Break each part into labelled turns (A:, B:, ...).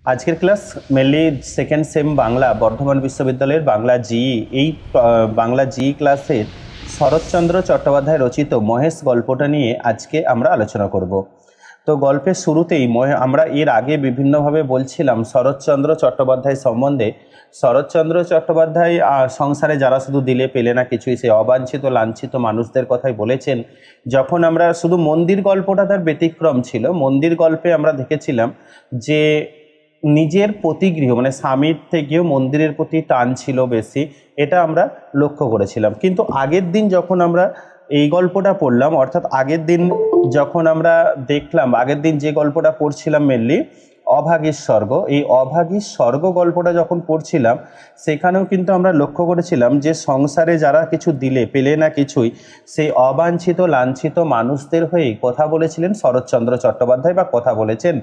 A: আজকের class mainly second same Bangla Bardhaman বিশ্ববিদ্যালয়ের Bangla GE এই বাংলা জিই ক্লাসের শরৎচন্দ্র চট্টোপাধ্যায় রচিত মহেশ গল্পটা নিয়ে আজকে আমরা আলোচনা করব। তো গল্পের শুরুতেই আমরা এর আগে বিভিন্নভাবে বলছিলাম শরৎচন্দ্র চট্টোপাধ্যায় সম্বন্ধে। শরৎচন্দ্র চট্টোপাধ্যায় সংসারে যারা শুধু দিলে পেলে না কিছুই, সে অবাঞ্ছিত লাঞ্ছিত মানুষদের কথাই বলেছেন। যখন আমরা শুধু মন্দির গল্পটা তার ব্যতিক্রম ছিল, মন্দির গল্পে আমরা দেখেছিলাম যে নিজের পতিগৃহ মানে স্বামীর থেকেও মন্দিরের প্রতি টান ছিল বেশি, এটা আমরা লক্ষ্য করেছিলাম। কিন্তু আগের দিন যখন আমরা এই গল্পটা পড়লাম, অর্থাৎ আগের দিন যখন আমরা দেখলাম, আগের দিন যে গল্পটা পড়ছিলাম মেনলি অভাগীর স্বর্গ, এই অভাগীর স্বর্গ গল্পটা যখন পড়ছিলাম সেখানেও কিন্তু আমরা লক্ষ্য করেছিলাম যে সংসারে যারা কিছু দিলে পেলে না কিছুই, সেই অবাঞ্ছিত লাঞ্ছিত মানুষদের হয়েই কথা বলেছিলেন শরৎচন্দ্র চট্টোপাধ্যায়, বা কথা বলেছেন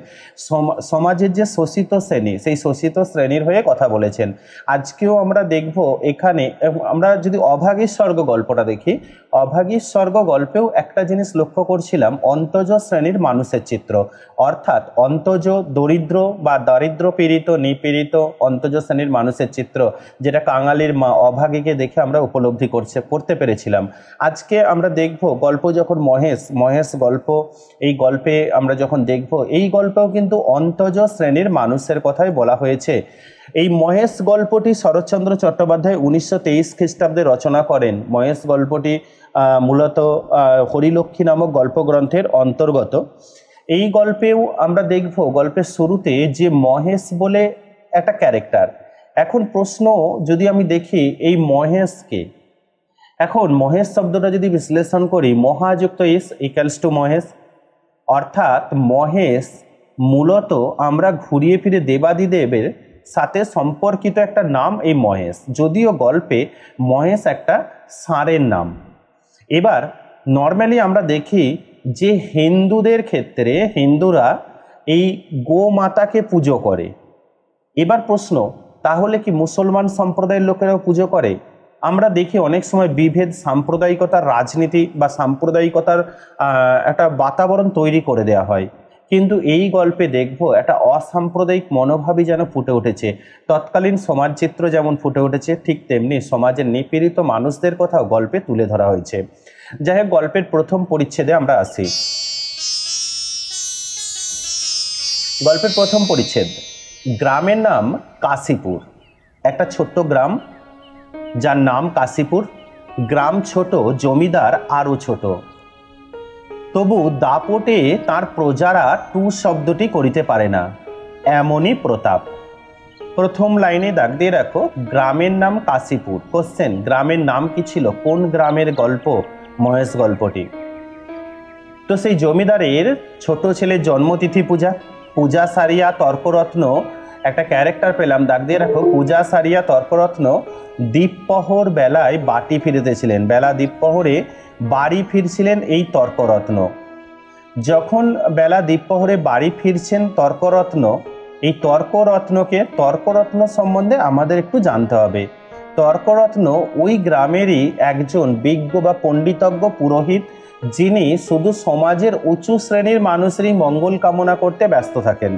A: সমাজের যে শোষিত শ্রেণী, সেই শোষিত শ্রেণীর হয়ে কথা বলেছেন। আজকেও আমরা দেখব এখানে, আমরা যদি অভাগীর স্বর্গ গল্পটা দেখি, অভাগীর স্বর্গ গল্পেও একটা জিনিস লক্ষ্য করছিলাম, অন্তজ শ্রেণীর মানুষের চিত্র, অর্থাৎ অন্তজ দরিদ্র বা দারিদ্র পীড়িত নিপীড়িত অন্তজ শ্রেণীর মানুষের চিত্র, যেটা কাঙালির মা অভাগীকে দেখে আমরা উপলব্ধি করতে পেরেছিলাম। আজকে আমরা দেখব গল্প যখন মহেশ গল্প, এই গল্পে আমরা যখন দেখব এই গল্পেও কিন্তু অন্তজ শ্রেণীর মানুষের কথাই বলা হয়েছে। এই মহেশ গল্পটি শরৎচন্দ্র চট্টোপাধ্যায় 1923 খ্রিস্টাব্দে রচনা করেন। মহেশ গল্পটি মূলত হরিলক্ষ্মী নামক গল্পগ্রন্থের অন্তর্গত। এই গল্পেও আমরা দেখব গল্পের শুরুতে যে মহেশ বলে একটা ক্যারেক্টার। এখন প্রশ্ন যদি আমি দেখি এই মহেশকে, এখন মহেশ শব্দটা যদি বিশ্লেষণ করি, মহাযুক্ত ইস ইকুয়ালস টু মহেশ, অর্থাৎ মহেশ মূলত আমরা ঘুরিয়ে ফিরে দেবাদিদেবের সাথে সম্পর্কিত একটা নাম এই মহেশ, যদিও গল্পে মহেশ একটা ষাঁড়ের নাম। এবার নর্মালি আমরা দেখি যে হিন্দুদের ক্ষেত্রে হিন্দুরা এই গোমাতাকে পুজো করে। এবার প্রশ্ন, তাহলে কি মুসলমান সম্প্রদায়ের লোকেরাও পুজো করে? আমরা দেখি অনেক সময় বিভেদ, সাম্প্রদায়িকতার রাজনীতি বা সাম্প্রদায়িকতার একটা বাতাবরণ তৈরি করে দেওয়া হয়, কিন্তু এই গল্পে দেখব একটা অসাম্প্রদায়িক মনোভাবই যেন ফুটে উঠেছে। তৎকালীন সমাজচিত্র যেমন ফুটে উঠেছে, ঠিক তেমনি সমাজের নিপীড়িত মানুষদের কথাও গল্পে তুলে ধরা হয়েছে। যাই হোক, গল্পের প্রথম পরিচ্ছেদে আমরা আসি। গল্পের প্রথম পরিচ্ছেদ, গ্রামের নাম কাশীপুর, একটা ছোট্ট গ্রাম যার নাম কাশীপুর। গ্রাম ছোট, জমিদার আরও ছোট, তবু দাপটে তার প্রজারা টু শব্দটি করিতে পারে না, এমনই প্রতাপ। প্রথম লাইনে দাগ দিয়ে রাখো, গ্রামের নাম কাশীপুর। কোশ্চেন, গ্রামের নাম কি ছিল? কোন গ্রামের গল্প মহেশ গল্পটি? তো সেই জমিদারের ছোট ছেলের জন্মতিথি পূজা সারিয়া তর্করত্ন, একটা ক্যারেক্টার পেলাম, দাগ দিয়ে রাখো, পূজা সারিয়া তর্করত্ন দ্বীপপহর বেলায় বাটি ফিরিতেছিলেন। বেলা দ্বীপপহরে বাড়ি ফিরছিলেন এই তর্করত্ন। যখন বেলা দ্বীপপহরে বাড়ি ফিরছেন তর্করত্ন, এই তর্করত্ন সম্বন্ধে আমাদের একটু জানতে হবে। তর্করত্ন ওই গ্রামেরই একজন বিজ্ঞ বা পণ্ডিতজ্ঞ পুরোহিত, যিনি শুধু সমাজের উঁচু শ্রেণীর মানুষেরই মঙ্গল কামনা করতে ব্যস্ত থাকেন।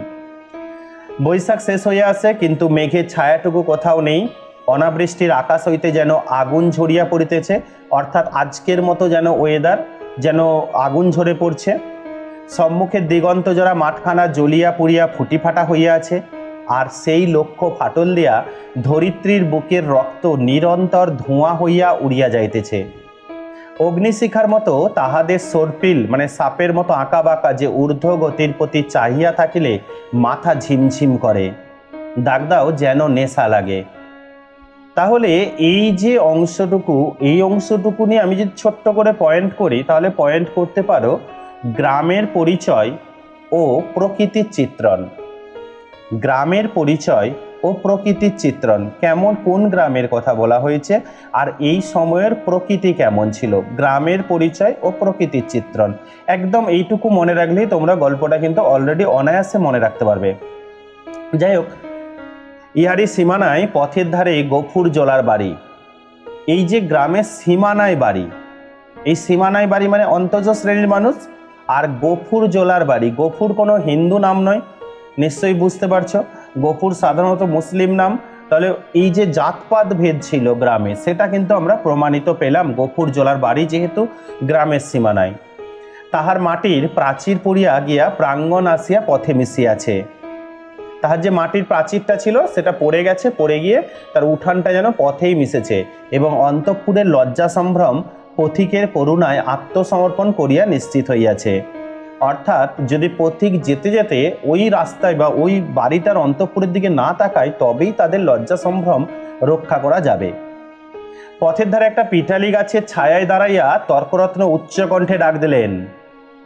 A: বৈশাখ শেষ হয়ে আসে, কিন্তু মেঘের ছায়াটুকু কোথাও নেই। অনাবৃষ্টির আকাশ হইতে যেন আগুন ঝরিয়া পড়িতেছে, অর্থাৎ আজকের মতো যেন ওয়েদার, যেন আগুন ঝরে পড়ছে। সম্মুখের দিগন্ত জোড়া মাঠখানা জ্বলিয়া পুড়িয়া ফুটি ফাটা হইয়া আছে, আর সেই লক্ষ্য ফাটল দিয়া ধরিত্রীর বুকের রক্ত নিরন্তর ধোঁয়া হইয়া উড়িয়া যাইতেছে। অগ্নিশিখার মতো তাহাদের সর্পিল মানে সাপের মতো আঁকা বাঁকা যে ঊর্ধ্ব গতির প্রতি চাহিয়া থাকিলে মাথা ঝিমঝিম করে, দাগ দাও যেন নেশা লাগে। তাহলে এই যে অংশটুকু, এই অংশটুকু নিয়ে আমি যদি ছোট্ট করে পয়েন্ট করি, তাহলে পয়েন্ট করতে পারো গ্রামের পরিচয় ও প্রকৃতির চিত্রণ। গ্রামের পরিচয় ও প্রকৃতির চিত্রণ, কেমন কোন গ্রামের কথা বলা হয়েছে আর এই সময়ের প্রকৃতি কেমন ছিল, গ্রামের পরিচয় ও প্রকৃতির চিত্রণ। একদম এইটুকু মনে রাখলেই তোমরা গল্পটা কিন্তু অলরেডি অনায়াসে মনে রাখতে পারবে। যাই হোক, ইহারি সীমানায় পথের ধারে গফুর জলার বাড়ি। এই যে গ্রামের সীমানায় বাড়ি, এই সীমানায় বাড়ি মানে অন্তজ শ্রেণীর মানুষ। আর গফুর জলার বাড়ি, গফুর কোনো হিন্দু নাম নয়, নিশ্চয়ই বুঝতে পারছো গফুর সাধারণত মুসলিম নাম। তাহলে এই যে জাতপাত ভেদ ছিল গ্রামে, সেটা কিন্তু আমরা প্রমাণিত পেলাম গফুর জোলার বাড়ি যেহেতু গ্রামের সীমানায়। তাহার মাটির প্রাচীর পড়িয়া গিয়া প্রাঙ্গণ আসিয়া পথে মিশিয়াছে। তাহার যে মাটির প্রাচীরটা ছিল সেটা পড়ে গেছে, পড়ে গিয়ে তার উঠানটা যেন পথেই মিশেছে, এবং অন্তঃপুরের লজ্জা সম্ভ্রম পথিকের করুণায় আত্মসমর্পণ করিয়া নিশ্চিত হইয়াছে। অর্থাৎ যদি পথিক যেতে যেতে ওই রাস্তায় বা ওই বাড়িটার অন্তঃপুরের দিকে না তাকায়, তবেই তাদের লজ্জা সম্ভ্রম রক্ষা করা যাবে। পথের ধারে একটা পিঠালি গাছের ছায়ায় দাঁড়াইয়া তর্করত্ন উচ্চ কণ্ঠে ডাক দিলেন,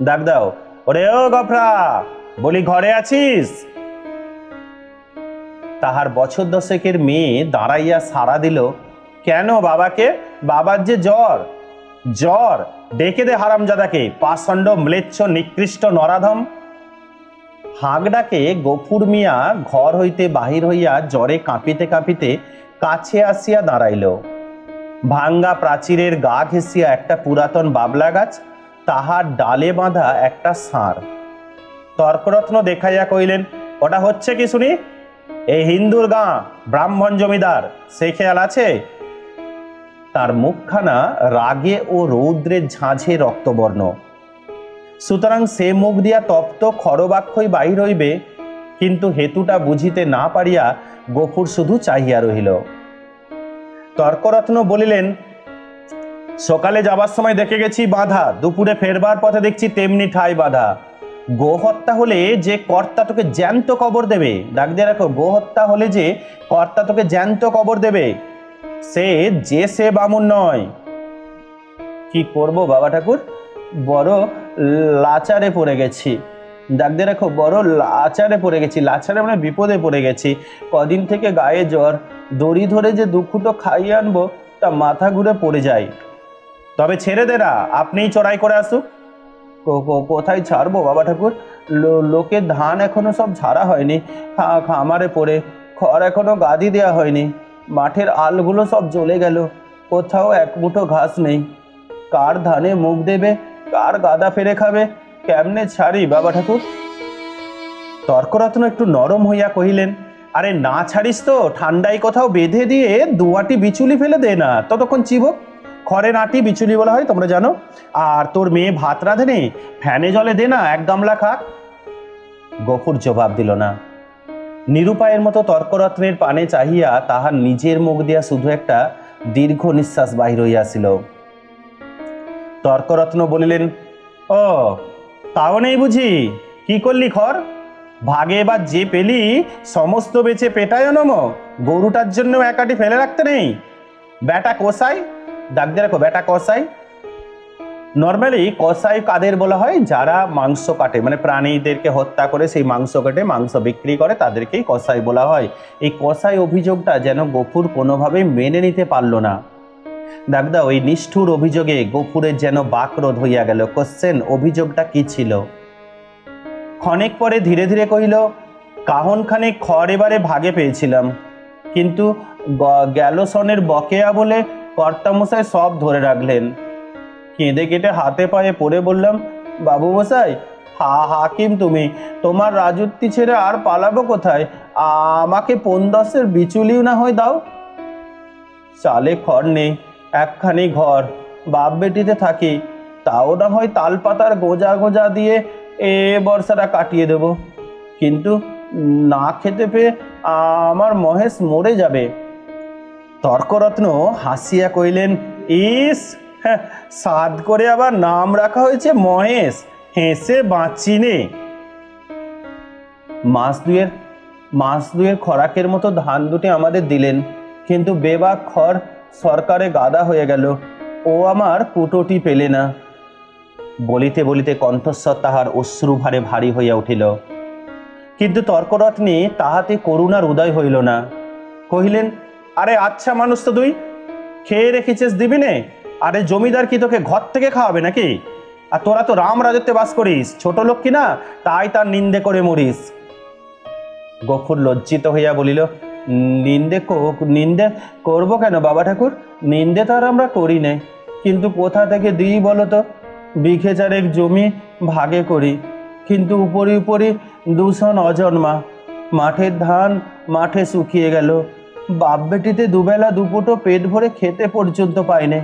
A: ডাক দাও, ওরে ও গফরা, বলি ঘরে আছিস? তাহার বছর দশেকের মেয়ে দাঁড়াইয়া সাড়া দিল, কেন বাবাকে? বাবার যে জ্বর। জ্বর? ডেকে দে হারামজাদাকে, পাষণ্ড ম্লেচ্ছ নিকৃষ্ট নরাধম। হাঁক ডাকে গফুর মিয়া ঘর হইতে বাহির হইয়া জ্বরে কাঁপিতে কাঁপিতে কাছে আসিয়া দাঁড়াইল। ভাঙ্গা প্রাচীরের গা ঘেঁষিয়া একটা পুরাতন বাবলা গাছ, তাহার ডালে বাঁধা একটা ষাঁড়। তর্করত্ন দেখাইয়া কইলেন, ওটা হচ্ছে কি শুনি? এই হিন্দুর গাঁ, ব্রাহ্মণ জমিদার, সে খেয়াল আছে? তার মুখখানা রাগে ও রৌদ্রের ঝাঁঝে রক্তবর্ণ, সুতরাং সে মুখ দিয়া তপ্ত খরবাক্ষই বাহির হইবে। কিন্তু হেতুটা বুঝিতে না পারিয়া গফুর শুধু চাহিয়া রহিল। তর্করত্ন বলিলেন, সকালে যাবার সময় দেখে গেছি বাঁধা, দুপুরে ফেরবার পথে দেখছি তেমনি ঠাই বাঁধা। গো হত্যা হলে যে কর্তা তোকে জ্যান্ত কবর দেবে, ডাক দিয়ে রাখো, গো হত্যা হলে যে কর্তা তোকে জ্যান্ত কবর দেবে, সে বামুন নয়। কি করব বাবা ঠাকুর, বড় লাচারে পড়ে গেছি। ডাক দিয়ে রাখো, বড় লাচারে পড়ে গেছি, লাচারে মানে বিপদে পড়ে গেছি। কদিন থেকে গায়ে জ্বর, দড়ি ধরে যে দুঃখুটো খাইয়ে আনবো তা মাথা ঘুরে পড়ে যায়। তবে ছেড়ে দে না, আপনিই চড়াই করে আসুক। কোথায় ছাড়বো বাবা ঠাকুর? লোকের ধান এখনো সব ঝাড়া হয়নি, খামারে পড়ে খড় এখনো গাদি দেওয়া হয়নি, মাঠের আলগুলো সব জ্বলে গেল, কোথাও এক মুঠো ঘাস নেই। কার ধানে মুখ দেবে, কার গাদা ফেরে খাবে, কেমনে ছাড়ি বাবা ঠাকুর? তর্করত্ন একটু নরম হইয়া কহিলেন, আরে না ছাড়িস তো ঠান্ডায় কোথাও বেঁধে দিয়ে দুয়াটি বিচুলি ফেলে দে না, ততক্ষণ চিবক। খড়ের আটি বিচুলি বলা হয়, তোমরা জানো। আর তোর মেয়ে ভাত রাঁধে নে, ফ্যানে জলে দে না, এক গামলা খাক। গফুর জবাব দিল না। নিরুপায়ের মতো তর্করত্নের পানে চাহিয়া তাহার নিজের মুখ দিয়া শুধু একটা দীর্ঘ নিঃশ্বাস বাহির হইয়াছিল। তর্করত্ন বলিলেন, ও তাও নেই বুঝি? কি করলি খড়? ভাগে এবার যে পেলি সমস্ত বেচে পেটায় নম, গরুটার জন্য একাটি ফেলে রাখতে নেই? বেটা কসাই, ডাক দিয়ে রাখো, বেটা কসাই। নর্মালি কসাই কাদের বলা হয়? যারা মাংস কাটে, মানে প্রাণীদেরকে হত্যা করে সেই মাংস কেটে মাংস বিক্রি করে, তাদেরকেই কসাই বলা হয়। এই কসাই অভিযোগটা যেন গফুর কোনোভাবেই মেনে নিতে পারল না। ডাকদা, ওই নিষ্ঠুর অভিযোগে গফুরের যেন বাকরোধ হইয়া গেল। কোশ্চেন, অভিযোগটা কি ছিল? ক্ষণেক পরে ধীরে ধীরে কহিল, কাহনখানে খড় এবারে ভাগে পেয়েছিলাম, কিন্তু গ্যালোসনের বকেয়া বলে কর্তামশাই সব ধরে রাখলেন। কেঁদে কেটে হাতে পায়ে পড়ে বললাম, বাবু মশাই, হাকিম তুমি, তোমার রাজত্বি ছেড়ে আর পালাবো কোথায়? আমাকে ৫-১০ বিচুলিও না হয় দাও। চালে খড় নেই, একখানি ঘর, বাপ বেটিতে থাকি, তাও না হয় তালপাতার গোজা গোজা দিয়ে বর্ষাটা কাটিয়ে দেব, কিন্তু না খেতে পেয়ে আমার মহেশ মরে যাবে। তর্করত্ন হাসিয়া কইলেন, ইস, সাদ করে আবার নাম রাখা হয়েছে মহেশ, হেসে বাঁচি নে। মাস দুয়ের খরাকের মতো ধান দুটি আমাদের দিলেন, কিন্তু বেবাক খড় সরকারে গাদা হয়ে গেল, ও আমার কুটোটি পেলে না। বলিতে বলিতে কণ্ঠস্বর তাহার অশ্রুভারে ভারী হইয়া উঠিল। কিন্তু তর্করত্নে তাহাতে করুণার উদয় হইল না। কহিলেন, আরে আচ্ছা মানুষ তো তুই, খেয়ে রেখেছিস দিবি নে? আরে জমিদার কি তোকে ঘর থেকে খাওয়াবে নাকি? আর তোরা তো রাম রাজত্বে বাস করিস, ছোট লোক কিনা, তাই তার নিন্দে করে মরিস। গফুর লজ্জিত হইয়া বলিল, নিন্দে করব কেন বাবা ঠাকুর? নিন্দে তো আর আমরা করি নাই, কিন্তু কোথা থেকে দিই বলো তো? বিঘে 4 জমি ভাগে করি, কিন্তু উপরি দূষণ অজন্মা, মাঠের ধান মাঠে শুকিয়ে গেল, বাপ বেটিতে দুবেলা দুপুটো পেট ভরে খেতে পর্যন্ত পায়নি।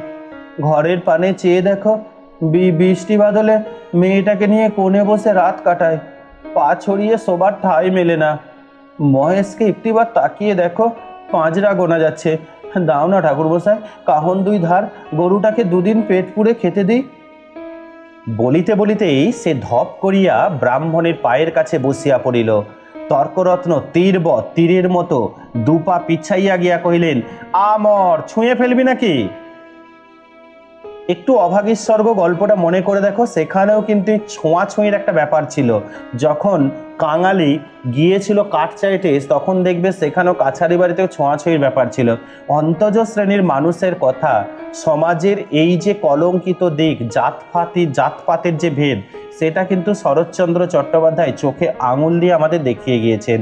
A: ঘরের পানে চেয়ে দেখো, বৃষ্টি বাদলে মেয়েটাকে নিয়ে কোণে বসে রাত কাটায়, পা ছড়িয়ে শোবার ঠাঁই মেলে না। মহেশকে একটিবার তাকিয়ে দেখো, পাঁজরা গোনা যাচ্ছে। দাও না ঠাকুরমশাই, কাহন 2 ধার, গরুটাকে 2 দিন পেট পুড়ে খেতে দিই। বলিতে বলিতেই সে ধপ করিয়া ব্রাহ্মণের পায়ের কাছে বসিয়া পড়িল। তর্করত্ন তীরের মতো 2 পা পিছাইয়া গিয়া কহিলেন, আমর ছুঁয়ে ফেলবি নাকি? একটু অভাগীস্বর্গ গল্পটা মনে করে দেখো, সেখানেও কিন্তু ছোঁয়াছুঁয়ির একটা ব্যাপার ছিল। যখন কাঙালি গিয়েছিল কাঠ চাইতে, তখন দেখবে সেখানেও কাছারি বাড়িতেও ছোঁয়াছুঁয়ির ব্যাপার ছিল। অন্তজ শ্রেণীর মানুষের কথা, সমাজের এই যে কলঙ্কিত দিক, জাতপাতের যে ভেদ, সেটা কিন্তু শরৎচন্দ্র চট্টোপাধ্যায় চোখে আঙুল দিয়ে আমাদের দেখিয়ে গিয়েছেন।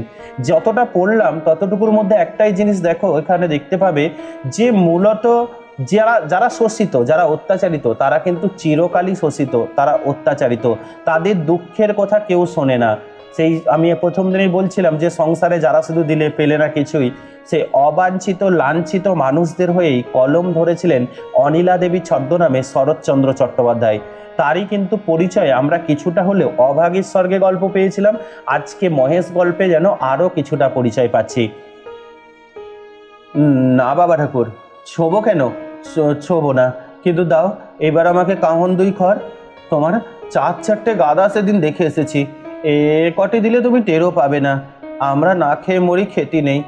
A: যতটা পড়লাম ততটুকুর মধ্যে একটাই জিনিস দেখো, এখানে দেখতে পাবে যে মূলত যারা শোষিত, যারা অত্যাচারিত, তারা কিন্তু চিরকালই শোষিত, তারা অত্যাচারিত, তাদের দুঃখের কথা কেউ শোনে না। সেই আমি প্রথম দিনেই বলছিলাম যে সংসারে যারা শুধু দিলে পেলে না কিছুই, সেই অবাঞ্ছিত লাঞ্ছিত মানুষদের হয়েই কলম ধরেছিলেন অনিলা দেবী ছদ্মনামে শরৎচন্দ্র চট্টোপাধ্যায়। তারই কিন্তু পরিচয় আমরা কিছুটা হলেও অভাগীর স্বর্গে গল্প পেয়েছিলাম, আজকে মহেশ গল্পে যেন আরো কিছুটা পরিচয় পাচ্ছি। না বাবা ঠাকুর, ছোবো কেন? ছোবো না, কিন্তু দাও এবার আমাকে কাহন 2 খড়। তোমার 4-4টে গাদা সেদিন দেখে এসেছি, এ কটি দিলে তুমি টেরও পাবে না। আমরা না খেয়ে মরি, খেতি নেই,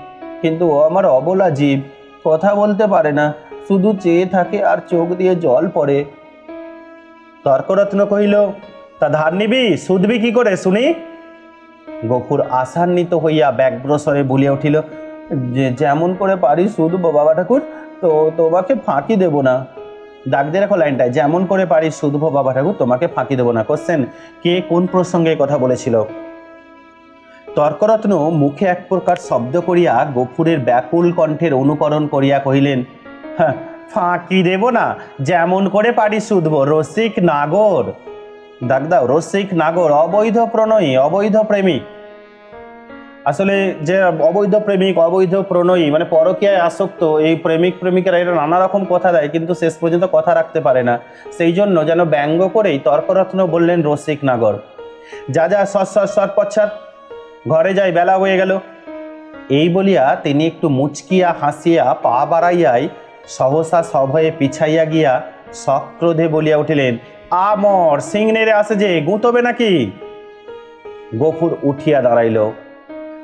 A: কিন্তু ও আমার অবলা জীব, কথা বলতে পারে না, শুধু চেয়ে থাকে আর চোখ দিয়ে জল পড়ে। তর্করত্ন কহিল, তা ধার নিবি, শুধবি কি করে শুনি? গফুর আশান্বিত হইয়া ব্যগ্রস্বরে বলিয়া উঠিল, যে যেমন করে পারি শুধবো বাবা ঠাকুর, তো তোমাকে ফাঁকি দেব না। দাগ দিয়ে রাখো লাইনটায়, যেমন করে পারি শুধবো বাবা ঠাকুর, তোমাকে ফাঁকি দেব না। কোশ্চেন, কে কোন প্রসঙ্গে কথা বলেছিল? তর্করত্ন মুখে এক প্রকার শব্দ করিয়া গফুরের ব্যাকুল কণ্ঠের অনুকরণ করিয়া কহিলেন, হ্যাঁ, ফাঁকি দেব না, যেমন করে পারি শুধবো। রসিক নাগর, দাগ দাও, রসিক নাগর, অবৈধ প্রণয়ী, অবৈধ প্রেমিক। আসলে যে অবৈধ প্রেমিক, অবৈধ প্রণয়ী মানে পরকীয়ায় আসক্ত, এই প্রেমিক প্রেমিকেরা এরা নানা রকম কথা দেয়, কিন্তু শেষ পর্যন্ত কথা রাখতে পারে না। সেই জন্য যেন ব্যঙ্গ করেই তর্করত্ন বললেন রসিক নাগর। যা যা সর পচ্ছার, ঘরে যাই, বেলা হয়ে গেল। এই বলিয়া তিনি একটু মুচকিয়া হাসিয়া পা বাড়াইয়াই সহসা সভয়ে পিছাইয়া গিয়া সক্রোধে বলিয়া উঠিলেন, আমর সিং নেড়ে আসে যে, গুঁতবে নাকি? গফুর উঠিয়া দাঁড়াইল।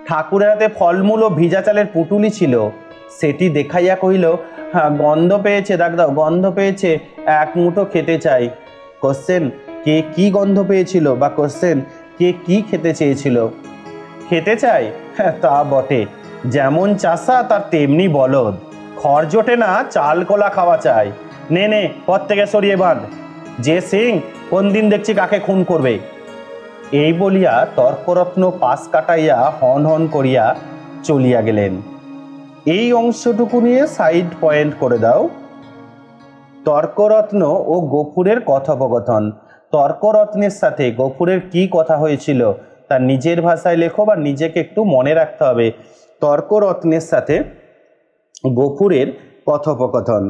A: ঠাকুরের হাতে ফলমূল ও ভিজা চালের পুটুলি ছিল, সেটি দেখাইয়া কহিল, হ্যাঁ, গন্ধ পেয়েছে দাগদাও, গন্ধ পেয়েছে, 1 মুঠো খেতে চাই। কোশ্চেন, কে কি গন্ধ পেয়েছিল, বা কোশ্চেন, কে কি খেতে চেয়েছিল? খেতে চাই, হ্যাঁ তা বটে, যেমন চাষা তার তেমনি বলদ, খড় জোটে না, চাল কলা খাওয়া চাই। নে নে, পথ থেকে সরিয়ে বাঁধ, যে সিং কোন দিন দেখছি কাকে খুন করবে। এই বলিয়া তর্করত্ন পাশ কাটাইয়া হন হন করিয়া চলিয়া গেলেন। এই অংশটুকু নিয়ে সাইড পয়েন্ট করে দাও। তর্করত্ন ও গফুরের কথোপকথন। তর্করত্নের সাথে গফুরের কি কথা হয়েছিল তার নিজের ভাষায় লেখো, বা নিজেকে একটু মনে রাখতে হবে। তর্করত্নের সাথে গফুরের কথোপকথন।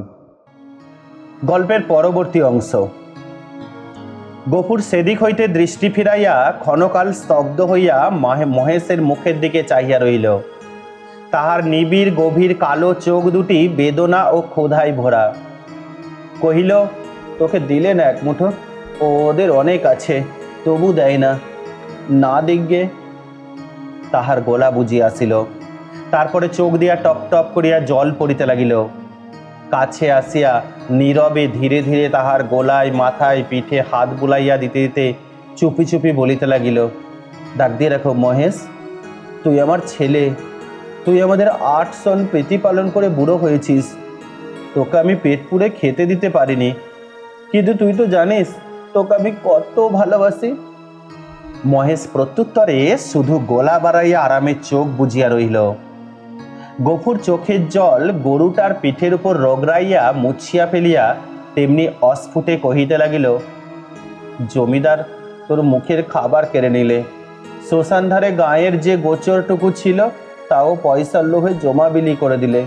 A: গল্পের পরবর্তী অংশ। গফুর সেদিক হইতে দৃষ্টি ফিরাইয়া ক্ষণকাল স্তব্ধ হইয়া মহেশের মুখের দিকে চাহিয়া রহিল। তাহার নিবিড় গভীর কালো চোখ দুটি বেদনা ও ক্ষুধায় ভরা। কহিল, তোকে দিলে না 1 মুঠো, ওদের অনেক আছে, তবু দেয় না। না দিগ্গে। তাহার গলা বুঝিয়া আসিল। তারপরে চোখ দিয়া টপ টপ করিয়া জল পড়িতে লাগিল। কাছে আসিয়া নীরবে ধীরে ধীরে তাহার গলায়, মাথায়, পিঠে হাত বুলাইয়া দিতে দিতে চুপি চুপি বলিতে লাগিল, ডাক দিয়ে রাখো মহেশ, তুই আমার ছেলে, তুই আমাদের 8 সন প্রতিপালন করে বুড়ো হয়েছিস, তোকে আমি পেট পুড়ে খেতে দিতে পারিনি, কিন্তু তুই তো জানিস তোকে আমি কত ভালোবাসি। মহেশ প্রত্যুত্তরে শুধু গলা বাড়াইয়া আরামে চোখ বুঝিয়া রহিল। গফুর চোখের জল গরুটার পিঠের উপর রগড়াইয়া মুছিয়া ফেলিয়া তেমনি অস্ফুটে কহিতে লাগিল, জমিদার তোর মুখের খাবার কেড়ে নিলে, শ্মশান ধারে গায়ের যে গোচরটুকু ছিল তাও পয়সার লোভে জমা বিলি করে দিলে।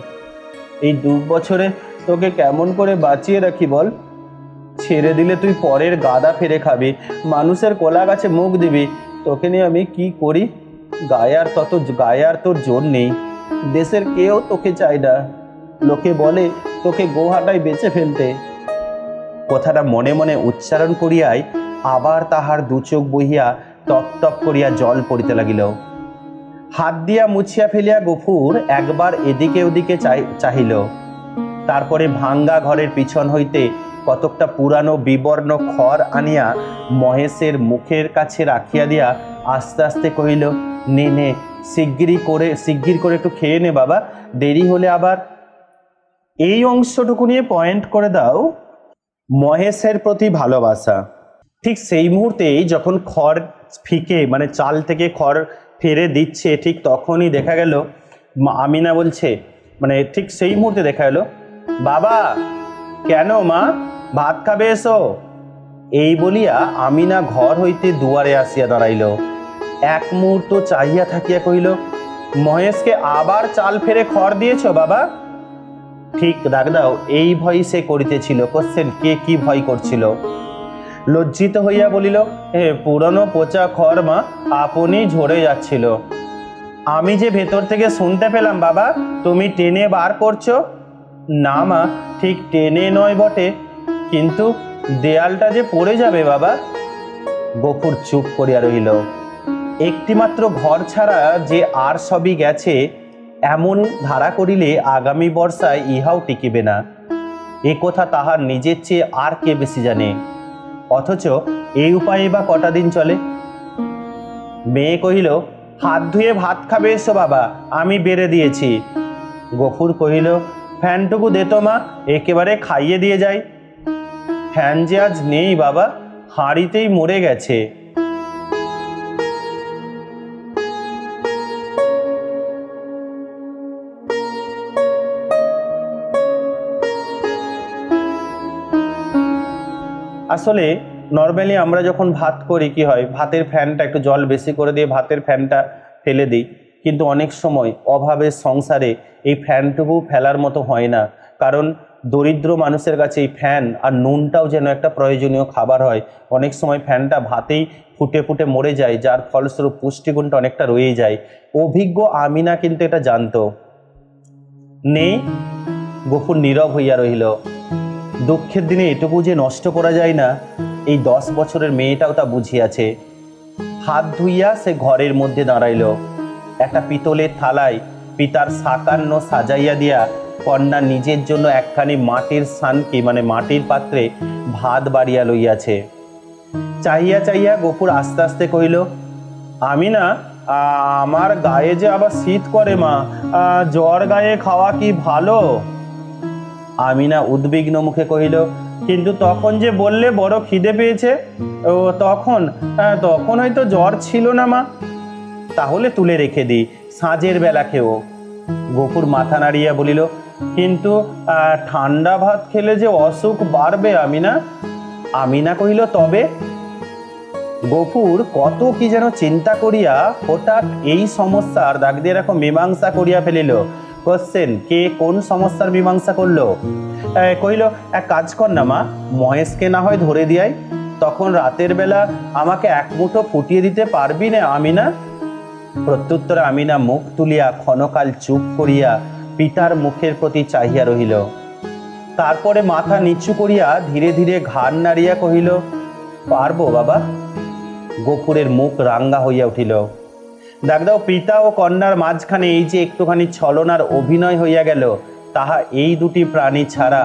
A: এই 2 বছরে তোকে কেমন করে বাঁচিয়ে রাখি বল? ছেড়ে দিলে তুই পরের গাদা ফেরে খাবি, মানুষের কোলা গাছে মুখ দিবি। তোকে নিয়ে আমি কি করি? গায়ে আর তোর জোর নেই। দেশের কেউ তোকে চায় না। লোকে বলে তোকে গোহাটায় বেচে ফেলতে। কথাটা মনে মনে উচ্চারণ করিয়াই আবার তাহার 2 চোখ বহিয়া টপ টপ করিয়া জল পড়িতে লাগিল। হাত দিয়া মুছিয়া ফেলিয়া গফুর একবার এদিকে ওদিকে চাহিল। তারপরে ভাঙ্গা ঘরের পিছন হইতে কতকটা পুরানো বিবর্ণ খড় আনিয়া মহেশের মুখের কাছে রাখিয়া দিয়া আস্তে আস্তে কহিল, নে নে, শিগগির করে একটু খেয়ে নে বাবা, দেরি হলে আবার। এই অংশটুকু নিয়ে পয়েন্ট করে দাও, মহেশের প্রতি ভালোবাসা। ঠিক সেই মুহূর্তেই যখন খড় ফিকে, মানে চাল থেকে খড় ফেরে দিচ্ছে, ঠিক তখনই দেখা গেল আমিনা বলছে, মানে ঠিক সেই মুহূর্তে দেখা গেল, বাবা কেন মা, ভাত খাবে এসো। এই বলিয়া আমিনা ঘর হইতে দুয়ারে আসিয়া দাঁড়াইল। এক মুহূর্ত চাহিয়া থাকিয়া কহিল, মহেশকে আবার চাল ফেরে খড় দিয়েছ বাবা? ঠিক দাগদাও, এই ভয় সে করিতেছিল। কোশ্চেন, কে কি ভয় করছিল? লজ্জিত হইয়া বলিল, পুরনো পচা খড় মা, আপনি ঝরে যাচ্ছিল। আমি যে ভেতর থেকে শুনতে পেলাম বাবা, তুমি টেনে বার করছো। না মা, ঠিক টেনে নয় বটে, কিন্তু দেয়ালটা যে পড়ে যাবে বাবা। গফুর চুপ করিয়া রহিল। একটিমাত্র ঘর ছাড়া যে আর সবই গেছে, এমন ধারা করিলে আগামী বর্ষায় ইহাও টিকিবে না। এ কথা তাহার নিজের চেয়ে আর কে বেশি জানে। অথচ এই উপায়ে বা কটা দিন চলে। মেয়ে কহিল, হাত ধুয়ে ভাত খাবে এসো বাবা, আমি বেড়ে দিয়েছি। গফুর কহিল, ফ্যানটুকু দে তো মা, একেবারে খাইয়ে দিয়ে যাই। ফ্যান যে আজ নেই বাবা, হাঁড়িতেই মরে গেছে। আসলে নর্মালি আমরা যখন ভাত করি কি হয়, ভাতের ফ্যানটা একটু জল বেশি করে দিয়ে ভাতের ফ্যানটা ফেলে দিই, কিন্তু অনেক সময় অভাবের সংসারে এই ফ্যানটুকু ফেলার মতো হয় না। কারণ দরিদ্র মানুষের কাছে এই ফ্যান আর নুনটাও যেন একটা প্রয়োজনীয় খাবার হয়। অনেক সময় ফ্যানটা ভাতেই ফুটে ফুটে মরে যায়, যার ফলস্বরূপ পুষ্টিগুণটা অনেকটা রয়ে যায়। অভিজ্ঞ আমিনা কিন্তু এটা জানতো। নেই, গফুর নীরব হইয়া রহিল। দুঃখের দিনে এটুকু যে নষ্ট করা যায় না, এই 10 বছরের মেয়েটাও তা বুঝিয়াছে। হাত ধুইয়া সে ঘরের মধ্যে দাঁড়াইল। একটা পিতলের থালায় পিতার সাকান্ন সাজাইয়া দিয়া কন্যা নিজের জন্য একখানি মাটির সানকি, মানে মাটির পাত্রে ভাত বাড়িয়া লইয়াছে। চাহিয়া চাহিয়া গফুর আস্তে আস্তে কহিল, আমিনা, আমার গায়ে যে আবার শীত করে মা, জ্বর গায়ে খাওয়া কি ভালো? আমিনা উদ্বিগ্ন মুখে কহিল, কিন্তু তখন যে বললে বড় খিদে পেয়েছে। ও তখন হয়তো জ্বর ছিল না মা। তাহলে তুলে রেখে দিই, সাঁঝের বেলা খেও। গফুর মাথা নাড়িয়া বলিল, কিন্তু ঠান্ডা ভাত খেলে যে অসুখ বাড়বে আমিনা। আমিনা কহিল, তবে? গফুর কত কি যেন চিন্তা করিয়া হঠাৎ এই সমস্যার দাগ দিয়ে রাখো মীমাংসা করিয়া ফেলিল। কোশ্চেন, কে কোন সমস্যার মীমাংসা করলো? কহিল, এক কাজ কর না মা, মহেশকে না হয় ধরে দিয়াই, তখন রাতের বেলা আমাকে এক মুঠো ফুটিয়ে দিতে পারবি না আমিনা? প্রত্যুত্তরে আমিনা মুখ তুলিয়া ক্ষণকাল চুপ করিয়া পিতার মুখের প্রতি চাহিয়া রহিল। তারপরে মাথা নিচু করিয়া ধীরে ধীরে ঘাড় নাড়িয়া কহিল, পারবো বাবা। গফুরের মুখ রাঙ্গা হইয়া উঠিল। দাগদাও, পিতা ও কন্যার মাঝখানে এই যে একটুখানি ছলনার অভিনয় হইয়া গেল, তাহা এই দুটি প্রাণী ছাড়া